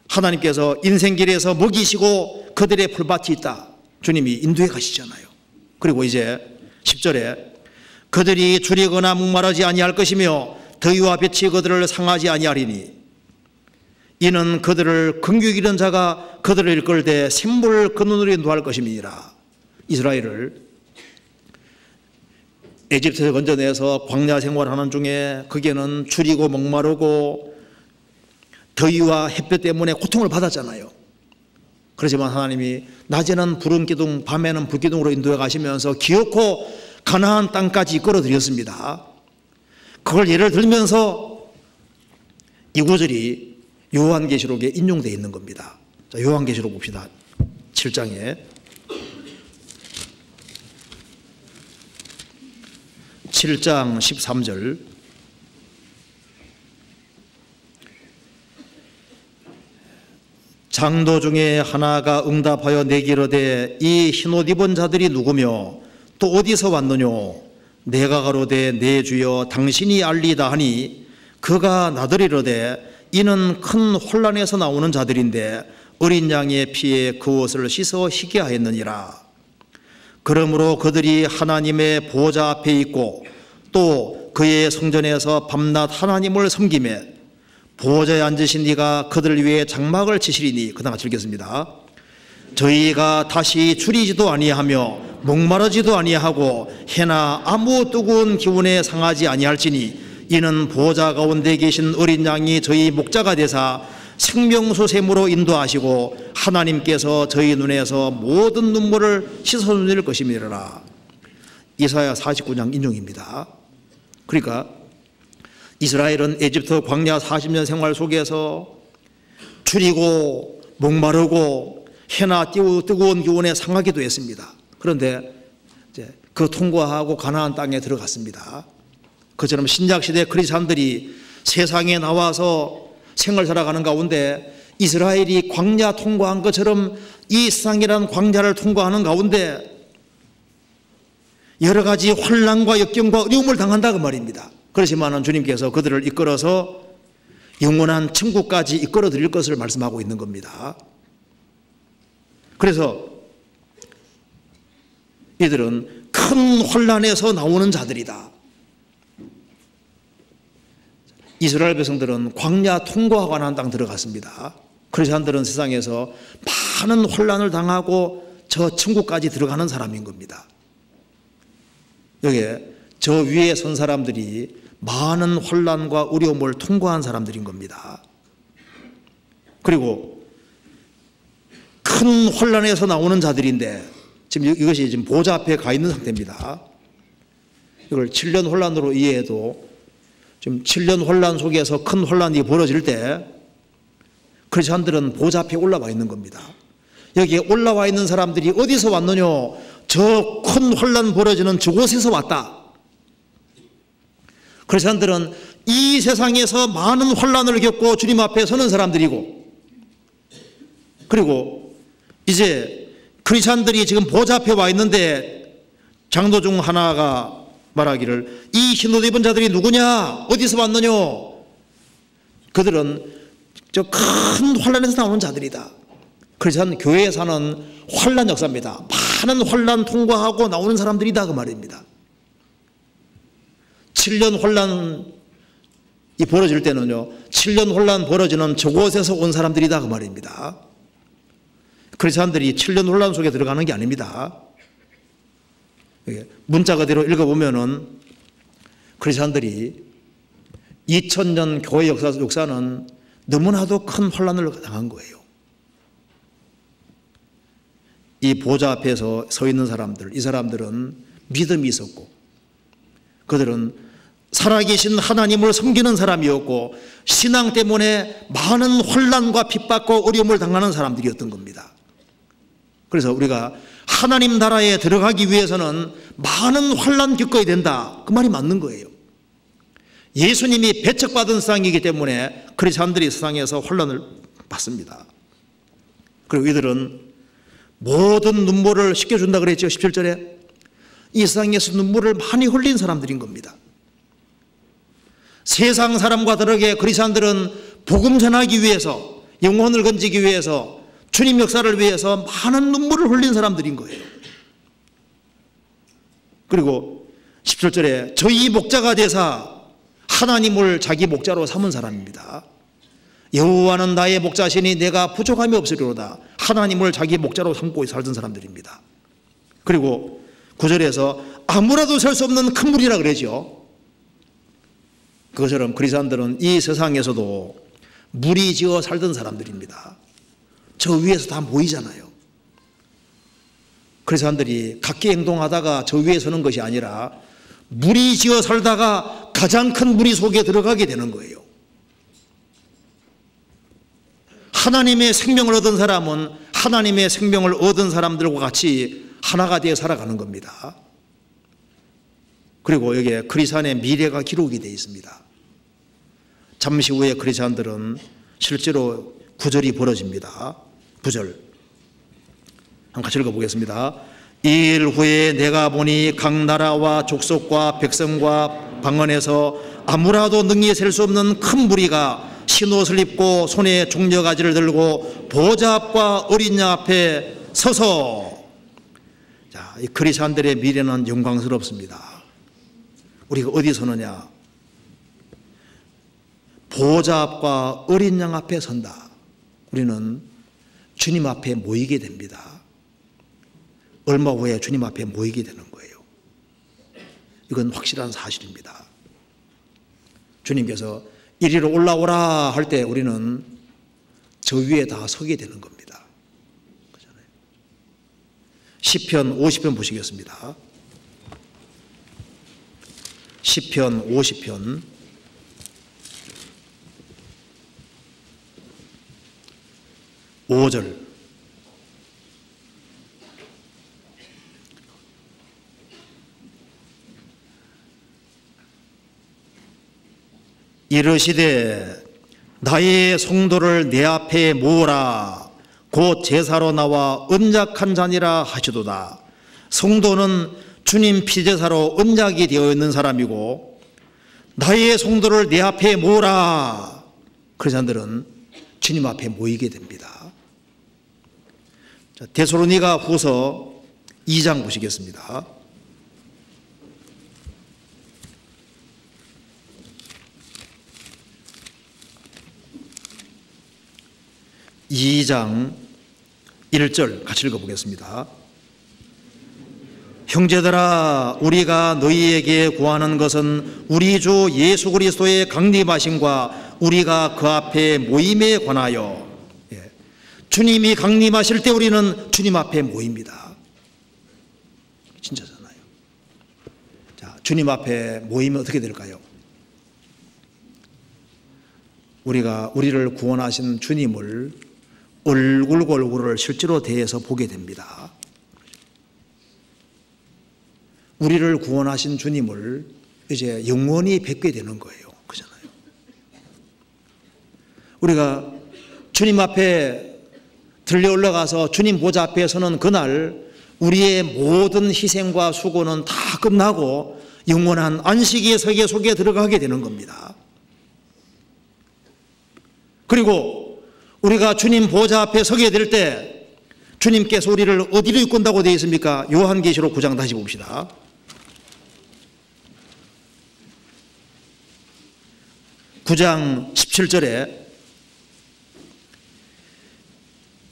하나님께서 인생길에서 먹이시고 그들의 풀밭이 있다. 주님이 인도해 가시잖아요. 그리고 이제 10절에 그들이 줄이거나 목마르지 아니할 것이며 더위와 볕이 그들을 상하지 아니하리니 이는 그들을 긍휼히 여기는 자가 그들을 이끌 때 샘물 근원으로 인도할 것임이니라. 이스라엘을 에집트에서 건져내서 광야 생활하는 중에 거기에는 줄이고 목마르고 더위와 햇볕 때문에 고통을 받았잖아요. 그렇지만 하나님이 낮에는 푸른 기둥 밤에는 불기둥으로 인도해 가시면서 기어코 가나안 땅까지 이끌어 드렸습니다. 그걸 예를 들면서 이 구절이 요한계시록에 인용되어 있는 겁니다. 자, 요한계시록 봅시다. 7장에 7장 13절 장도 중에 하나가 응답하여 내게 이르되 이 흰옷 입은 자들이 누구며 또 어디서 왔느뇨? 내가 가로되 내 주여 당신이 알리다 하니 그가 나더러 이르되 이는 큰 혼란에서 나오는 자들인데 어린 양의 피에 그 옷을 씻어 희게 하였느니라. 그러므로 그들이 하나님의 보좌 앞에 있고 또 그의 성전에서 밤낮 하나님을 섬기매 보좌에 앉으신 이가 그들을 위해 장막을 치시리니. 그다음 같이 읽겠습니다. 저희가 다시 줄이지도 아니하며 목마르지도 아니하고 해나 아무 뜨거운 기운에 상하지 아니할지니 이는 보좌 가운데 계신 어린 양이 저희 목자가 되사 생명수 샘으로 인도하시고 하나님께서 저희 눈에서 모든 눈물을 씻어주실 것임이라. 이사야 49장 인용입니다. 그러니까 이스라엘은 에집트 광야 40년 생활 속에서 줄이고 목마르고 해나 뜨거운 기운에 상하기도 했습니다. 그런데 이제 그 통과하고 가나안 땅에 들어갔습니다. 그처럼 신약시대 크리스찬들이 세상에 나와서 생을 살아가는 가운데 이스라엘이 광야 통과한 것처럼 이 세상이라는 광야를 통과하는 가운데 여러 가지 환난과 역경과 어려움을 당한다 그 말입니다. 그렇지만 주님께서 그들을 이끌어서 영원한 천국까지 이끌어 드릴 것을 말씀하고 있는 겁니다. 그래서 이들은 큰 환난에서 나오는 자들이다. 이스라엘 백성들은 광야 통과하고 가나안 땅 들어갔습니다. 크리스찬들은 세상에서 많은 환난을 당하고 저 천국까지 들어가는 사람인 겁니다. 여기에 저 위에 선 사람들이 많은 환난과 어려움을 통과한 사람들인 겁니다. 그리고 큰 환난에서 나오는 자들인데 지금 이것이 지금 보좌 앞에 가 있는 상태입니다. 이걸 7년 환난으로 이해해도 지금 7년 환난 속에서 큰 환난이 벌어질 때 크리스찬들은 보좌 앞에 올라와 있는 겁니다. 여기에 올라와 있는 사람들이 어디서 왔느냐? 저 큰 환난 벌어지는 저곳에서 왔다. 크리스찬들은 이 세상에서 많은 환난을 겪고 주님 앞에 서는 사람들이고, 그리고 이제 크리스찬들이 지금 보좌 앞에 와 있는데 장로 중 하나가 말하기를 이 흰옷 입은 자들이 누구냐? 어디서 왔느냐? 그들은 저 큰 환난에서 나오는 자들이다. 크리스찬 교회에 사는 환난 역사입니다. 많은 환난 통과하고 나오는 사람들이다 그 말입니다. 7년 환난이 벌어질 때는요, 7년 환난 벌어지는 저곳에서 온 사람들이다 그 말입니다. 크리스찬들이 7년 환난 속에 들어가는 게 아닙니다. 문자 그대로 읽어보면은 크리스찬들이 2000년 교회 역사는 너무나도 큰 환난을 당한 거예요. 이 보좌 앞에서 서 있는 사람들, 이 사람들은 믿음이 있었고 그들은 살아계신 하나님을 섬기는 사람이었고 신앙 때문에 많은 환난과 핍박과 어려움을 당하는 사람들이었던 겁니다. 그래서 우리가 하나님 나라에 들어가기 위해서는 많은 환난 겪어야 된다, 그 말이 맞는 거예요. 예수님이 배척받은 세상이기 때문에 크리스찬들이 세상에서 환난을 받습니다. 그리고 이들은 모든 눈물을 씻겨준다 그랬죠. 17절에 이 세상에서 눈물을 많이 흘린 사람들인 겁니다. 세상 사람과 다르게 크리스찬들은 복음 전하기 위해서, 영혼을 건지기 위해서, 주님 역사를 위해서 많은 눈물을 흘린 사람들인 거예요. 그리고 17절에 저희 목자가 되사 하나님을 자기 목자로 삼은 사람입니다. 여호와는 나의 목자시니 내가 부족함이 없으리로다. 하나님을 자기 목자로 삼고 살던 사람들입니다. 그리고 9절에서 아무라도 설 수 없는 큰 물이라 그러죠. 그것처럼 크리스찬들은 이 세상에서도 무리 지어 살던 사람들입니다. 저 위에서 다 모이잖아요. 크리스찬들이 각기 행동하다가 저 위에 서는 것이 아니라 무리 지어 살다가 가장 큰 무리 속에 들어가게 되는 거예요. 하나님의 생명을 얻은 사람은 하나님의 생명을 얻은 사람들과 같이 하나가 되어 살아가는 겁니다. 그리고 여기에 크리스찬의 미래가 기록이 되어 있습니다. 잠시 후에 크리스찬들은 실제로 구절이 벌어집니다. 9절 한번 같이 읽어보겠습니다. 이일 후에 내가 보니 각 나라와 족속과 백성과 방언에서 아무라도 능히 셀 수 없는 큰 무리가 흰옷을 입고 손에 종려가지를 들고 보좌 앞과 어린 양 앞에 서서, 자, 이 크리스찬들의 미래는 영광스럽습니다. 우리가 어디 서느냐? 보좌 앞과 어린 양 앞에 선다. 우리는 주님 앞에 모이게 됩니다. 얼마 후에 주님 앞에 모이게 되는 거예요. 이건 확실한 사실입니다. 주님께서 이리로 올라오라 할 때 우리는 저 위에 다 서게 되는 겁니다. 그렇잖아요. 시편 50편 보시겠습니다. 시편 50편 5절. 이르시되 나의 성도를 내 앞에 모으라. 곧 제사로 나와 언약한 자니라 하시도다. 성도는 주님 피제사로 언약이 되어 있는 사람이고, 나의 성도를 내 앞에 모으라. 그리스도인들은 주님 앞에 모이게 됩니다. 자, 데살로니가 후서 2장 보시겠습니다. 2장 1절 같이 읽어보겠습니다. 형제들아, 우리가 너희에게 구하는 것은 우리 주 예수 그리스도의 강림하심과 우리가 그 앞에 모임에 관하여. 주님이 강림하실 때 우리는 주님 앞에 모입니다. 진짜잖아요. 자, 주님 앞에 모이면 어떻게 될까요? 우리가 우리를 구원하신 주님을 얼굴과 얼굴을 실제로 대해서 보게 됩니다. 우리를 구원하신 주님을 이제 영원히 뵙게 되는 거예요. 그렇잖아요. 우리가 주님 앞에 들려 올라가서 주님 보좌 앞에 서는 그날 우리의 모든 희생과 수고는 다 끝나고 영원한 안식의 세계 속에 들어가게 되는 겁니다. 그리고 우리가 주님 보좌 앞에 서게 될 때 주님께서 우리를 어디로 이끈다고 되어 있습니까? 요한계시록 9장 다시 봅시다. (9장 17절에)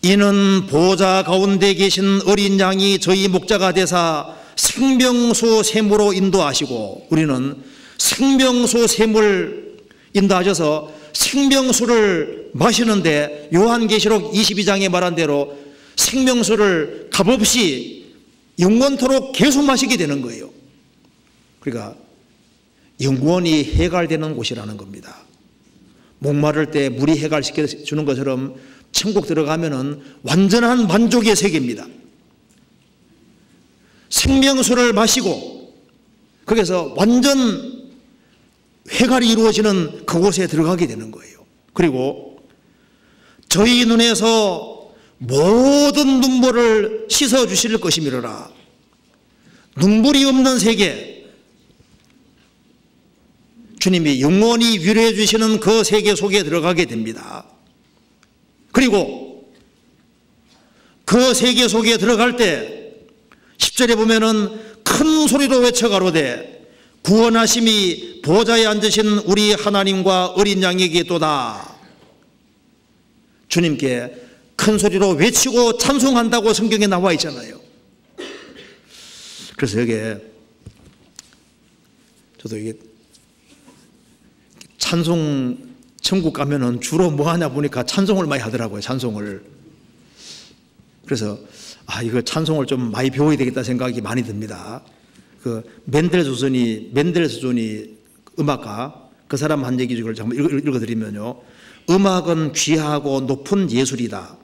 이는 보좌 가운데 계신 어린 양이 저희 목자가 되사 생명수 샘으로 인도하시고, 우리는 생명수 샘을 인도하셔서 생명수를 마시는데, 요한계시록 22장에 말한 대로 생명수를 값없이 영원토록 계속 마시게 되는 거예요. 그러니까 영원히 해갈되는 곳이라는 겁니다. 목마를 때 물이 해갈시켜 주는 것처럼 천국 들어가면은 완전한 만족의 세계입니다. 생명수를 마시고 거기서 완전 해갈이 이루어지는 그곳에 들어가게 되는 거예요. 그리고 저희 눈에서 모든 눈물을 씻어 주실 것이미로라. 눈물이 없는 세계, 주님이 영원히 위로해 주시는 그 세계 속에 들어가게 됩니다. 그리고 그 세계 속에 들어갈 때 10절에 보면은 큰 소리로 외쳐가로되 구원하심이 보좌에 앉으신 우리 하나님과 어린 양에게 또다. 주님께 큰 소리로 외치고 찬송한다고 성경에 나와 있잖아요. 그래서 여기에 저도 이게 찬송 천국 가면은 주로 뭐 하냐 보니까 찬송을 많이 하더라고요. 찬송을. 그래서 이거 찬송을 좀 많이 배워야 되겠다 생각이 많이 듭니다. 그 멘델스존이 음악가, 그 사람 한 얘기 중에 한번 읽어드리면요, 음악은 귀하고 높은 예술이다.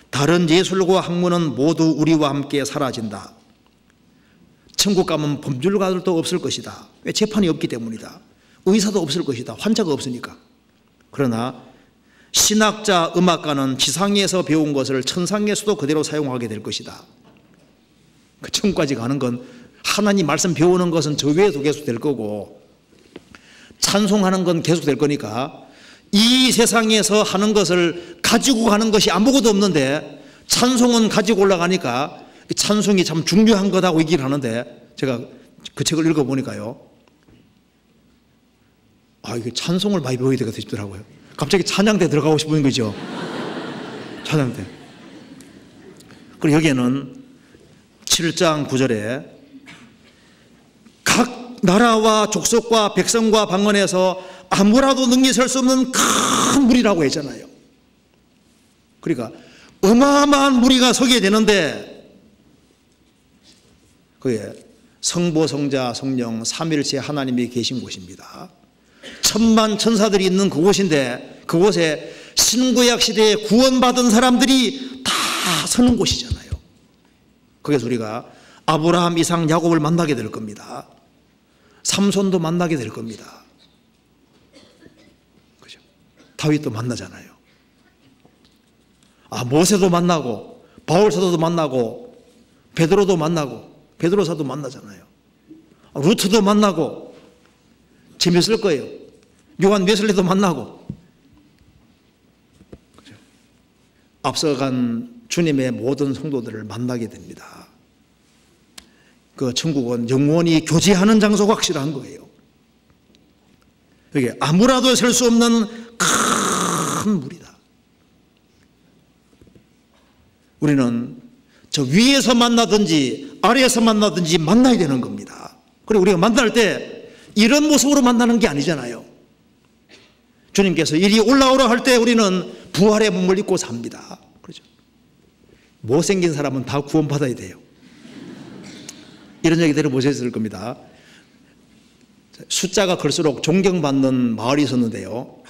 다른 예술과 학문은 모두 우리와 함께 사라진다. 천국 가면 법률가들도 없을 것이다. 왜? 재판이 없기 때문이다. 의사도 없을 것이다. 환자가 없으니까. 그러나 신학자, 음악가는 지상에서 배운 것을 천상에서도 그대로 사용하게 될 것이다. 그 천국까지 가는 건 하나님 말씀 배우는 것은 저 위에도 계속 될 거고, 찬송하는 건 계속 될 거니까 이 세상에서 하는 것을 가지고 가는 것이 아무것도 없는데 찬송은 가지고 올라가니까 찬송이 참 중요한 거다고 얘기를 하는데 제가 그 책을 읽어보니까요. 이게 찬송을 많이 배워야 되겠더라고요. 갑자기 찬양대 들어가고 싶은 거죠. 찬양대. 그리고 여기에는 7장 9절에 각 나라와 족속과 백성과 방언에서 아무라도 능히 설 수 없는 큰 무리라고 했잖아요. 그러니까 어마어마한 무리가 서게 되는데 그게 성부, 성자, 성령 삼일체 하나님이 계신 곳입니다. 천만 천사들이 있는 그곳인데 그곳에 신구약 시대에 구원받은 사람들이 다 서는 곳이잖아요. 거기서 우리가 아브라함, 이삭, 야곱을 만나게 될 겁니다. 삼손도 만나게 될 겁니다. 그죠? 다윗도 만나잖아요. 모세도 만나고 바울사도도 만나고 베드로도 만나고 베드로사도 만나잖아요. 루트도 만나고 재밌을 거예요. 요한 웨슬리도 만나고. 그죠? 앞서간 주님의 모든 성도들을 만나게 됩니다. 그 천국은 영원히 교제하는 장소가 확실한 거예요. 이게 아무라도 셀 수 없는 큰 물이다. 우리는 저 위에서 만나든지 아래에서 만나든지 만나야 되는 겁니다. 그리고 우리가 만날 때 이런 모습으로 만나는 게 아니잖아요. 주님께서 이리 올라오라 할 때 우리는 부활의 몸을 입고 삽니다. 그렇죠? 못생긴 사람은 다 구원받아야 돼요. 이런 얘기 들어보셨을 겁니다. 숫자가 클수록 존경받는 마을이 있었는데요.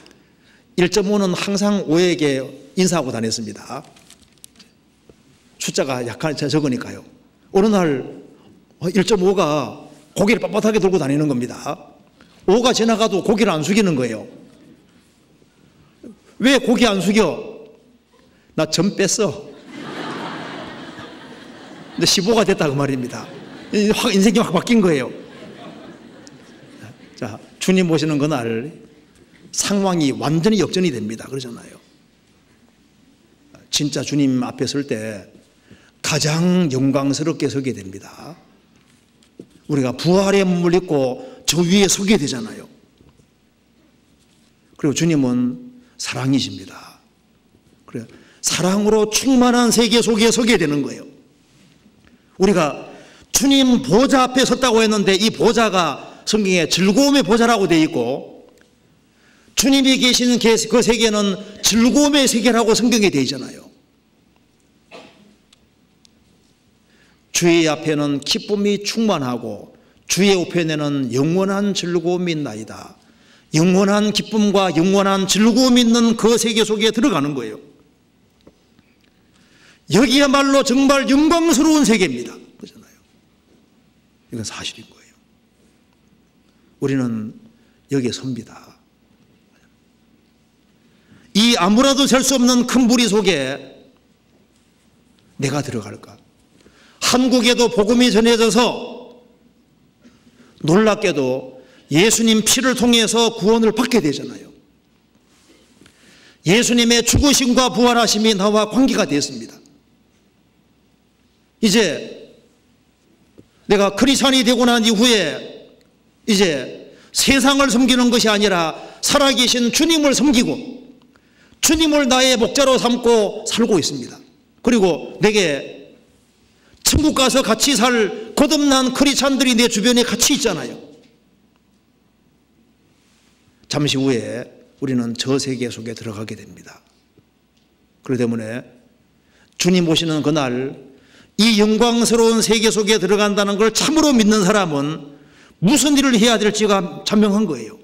1.5는 항상 5에게 인사하고 다녔습니다. 숫자가 약간 적으니까요. 어느 날 1.5가 고개를 빳빳하게 들고 다니는 겁니다. 5가 지나가도 고개를 안 숙이는 거예요. 왜 고개 안 숙여? 나 점 뺐어. 근데 15가 됐다 그 말입니다. 인생이 확 바뀐 거예요. 자, 주님 오시는 그날 상황이 완전히 역전이 됩니다. 그러잖아요. 진짜 주님 앞에 설 때 가장 영광스럽게 서게 됩니다. 우리가 부활의 몸을 입고 저 위에 서게 되잖아요. 그리고 주님은 사랑이십니다. 그래, 사랑으로 충만한 세계 속에 서게 되는 거예요. 우리가 주님 보좌 앞에 섰다고 했는데 이 보좌가 성경에 즐거움의 보좌라고 되어 있고 주님이 계시는 그 세계는 즐거움의 세계라고 성경에 되어 있잖아요. 주의 앞에는 기쁨이 충만하고 주의 우편에는 영원한 즐거움이 있나이다. 영원한 기쁨과 영원한 즐거움이 있는 그 세계 속에 들어가는 거예요. 여기야말로 정말 영광스러운 세계입니다. 그렇잖아요. 이건 사실인 거예요. 우리는 여기에 섭니다. 이 아무라도 셀 수 없는 큰 무리 속에 내가 들어갈까? 한국에도 복음이 전해져서 놀랍게도 예수님 피를 통해서 구원을 받게 되잖아요. 예수님의 죽으심과 부활하심이 나와 관계가 됐습니다. 이제 내가 크리스찬이 되고 난 이후에 이제 세상을 섬기는 것이 아니라 살아계신 주님을 섬기고 주님을 나의 목자로 삼고 살고 있습니다. 그리고 내게 천국 가서 같이 살 거듭난 크리스찬들이 내 주변에 같이 있잖아요. 잠시 후에 우리는 저 세계 속에 들어가게 됩니다. 그렇기 때문에 주님 오시는 그날 이 영광스러운 세계 속에 들어간다는 걸 참으로 믿는 사람은 무슨 일을 해야 될지가 찬명한 거예요.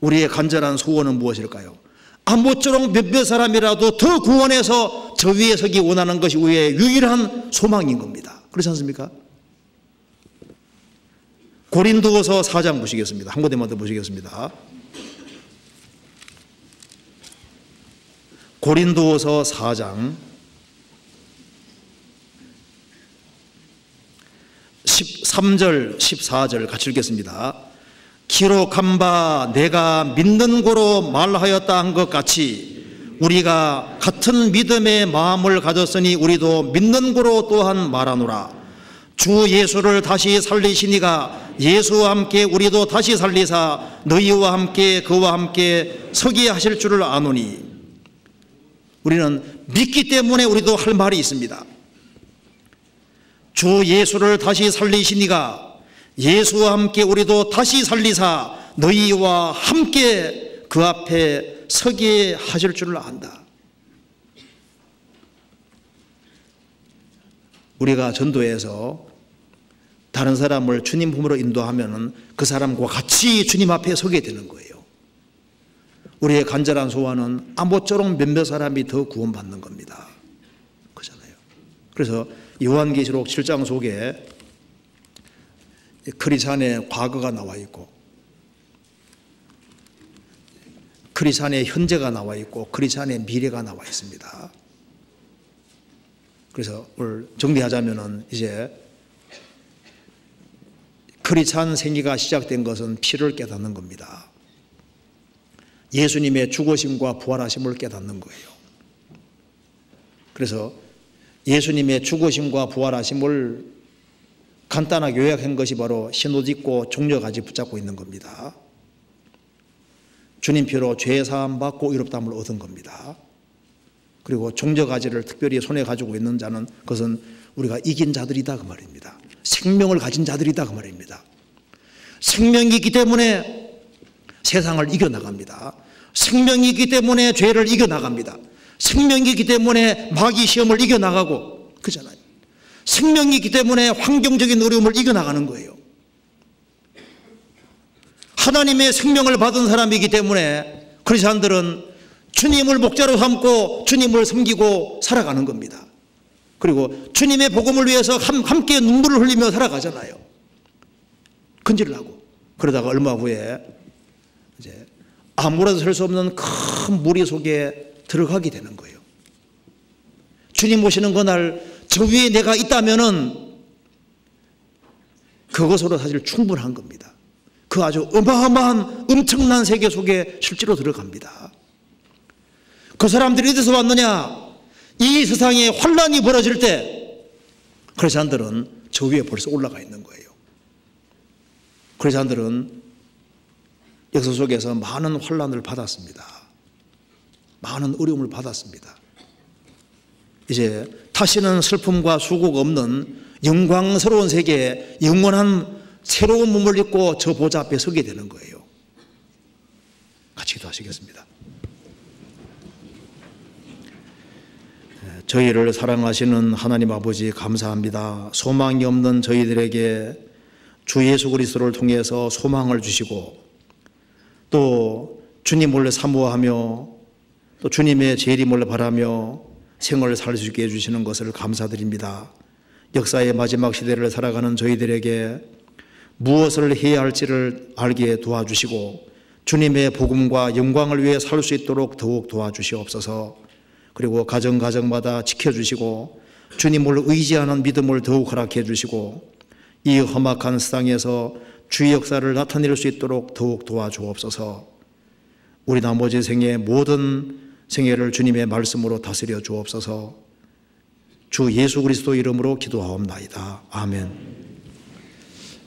우리의 간절한 소원은 무엇일까요? 모쪼록 몇몇 사람이라도 더 구원해서 저 위에 서기 원하는 것이 우리의 유일한 소망인 겁니다. 그렇지 않습니까? 고린도서 4장 보시겠습니다. 한 군데만 더 보시겠습니다. 고린도서 4장 13절 14절 같이 읽겠습니다. 기록한 바 내가 믿는 고로 말하였다 한 것 같이 우리가 같은 믿음의 마음을 가졌으니 우리도 믿는 고로 또한 말하노라. 주 예수를 다시 살리시니가 예수와 함께 우리도 다시 살리사 너희와 함께 그와 함께 서게 하실 줄을 아노니. 우리는 믿기 때문에 우리도 할 말이 있습니다. 주 예수를 다시 살리시니가 예수와 함께 우리도 다시 살리사 너희와 함께 그 앞에 서게 하실 줄을 안다. 우리가 전도해서 다른 사람을 주님 품으로 인도하면 그 사람과 같이 주님 앞에 서게 되는 거예요. 우리의 간절한 소원은 아무쪼록 몇몇 사람이 더 구원받는 겁니다. 그렇잖아요. 그래서 요한계시록 7장 속에 크리스찬의 과거가 나와 있고 크리스찬의 현재가 나와 있고 크리스찬의 미래가 나와 있습니다. 그래서 오늘 정리하자면은 이제 크리스찬 생애가 시작된 것은 피를 깨닫는 겁니다. 예수님의 죽으심과 부활하심을 깨닫는 거예요. 그래서 예수님의 죽으심과 부활하심을 간단하게 요약한 것이 바로 신호짓고 종려가지 붙잡고 있는 겁니다. 주님 피로 죄 사함 받고 의롭다함을 얻은 겁니다. 그리고 종려가지를 특별히 손에 가지고 있는 자는 그것은 우리가 이긴 자들이다 그 말입니다. 생명을 가진 자들이다 그 말입니다. 생명이 있기 때문에 세상을 이겨나갑니다. 생명이 있기 때문에 죄를 이겨나갑니다. 생명이 있기 때문에 마귀 시험을 이겨나가고 그잖아요. 생명이 있기 때문에 환경적인 어려움을 이겨나가는 거예요. 하나님의 생명을 받은 사람이기 때문에 크리스찬들은 주님을 목자로 삼고 주님을 섬기고 살아가는 겁니다. 그리고 주님의 복음을 위해서 함께 눈물을 흘리며 살아가잖아요. 근질을 하고. 그러다가 얼마 후에 이제 아무라도 설 수 없는 큰 무리 속에 들어가게 되는 거예요. 주님 오시는 그날 저 위에 내가 있다면은 그것으로 사실 충분한 겁니다. 그 아주 어마어마한 엄청난 세계 속에 실제로 들어갑니다. 그 사람들이 어디서 왔느냐? 이 세상에 환란이 벌어질 때 크리스찬들은 저 위에 벌써 올라가 있는 거예요. 크리스찬들은 역사 속에서 많은 환란을 받았습니다. 많은 어려움을 받았습니다. 이제 다시는 슬픔과 수고가 없는 영광스러운 세계에 영원한 새로운 몸을 입고 저 보좌 앞에 서게 되는 거예요. 같이 기도하시겠습니다. 저희를 사랑하시는 하나님 아버지 감사합니다. 소망이 없는 저희들에게 주 예수 그리스도를 통해서 소망을 주시고 또 주님을 사모하며 또 주님의 재림을 바라며 생을 살 수 있게 해주시는 것을 감사드립니다. 역사의 마지막 시대를 살아가는 저희들에게 무엇을 해야 할지를 알게 도와주시고 주님의 복음과 영광을 위해 살 수 있도록 더욱 도와주시옵소서. 그리고 가정마다 지켜주시고 주님을 의지하는 믿음을 더욱 허락해 주시고 이 험악한 세상에서 주의 역사를 나타낼 수 있도록 더욱 도와주옵소서. 우리 나머지 생애 모든 생애를 주님의 말씀으로 다스려 주옵소서. 주 예수 그리스도 이름으로 기도하옵나이다. 아멘.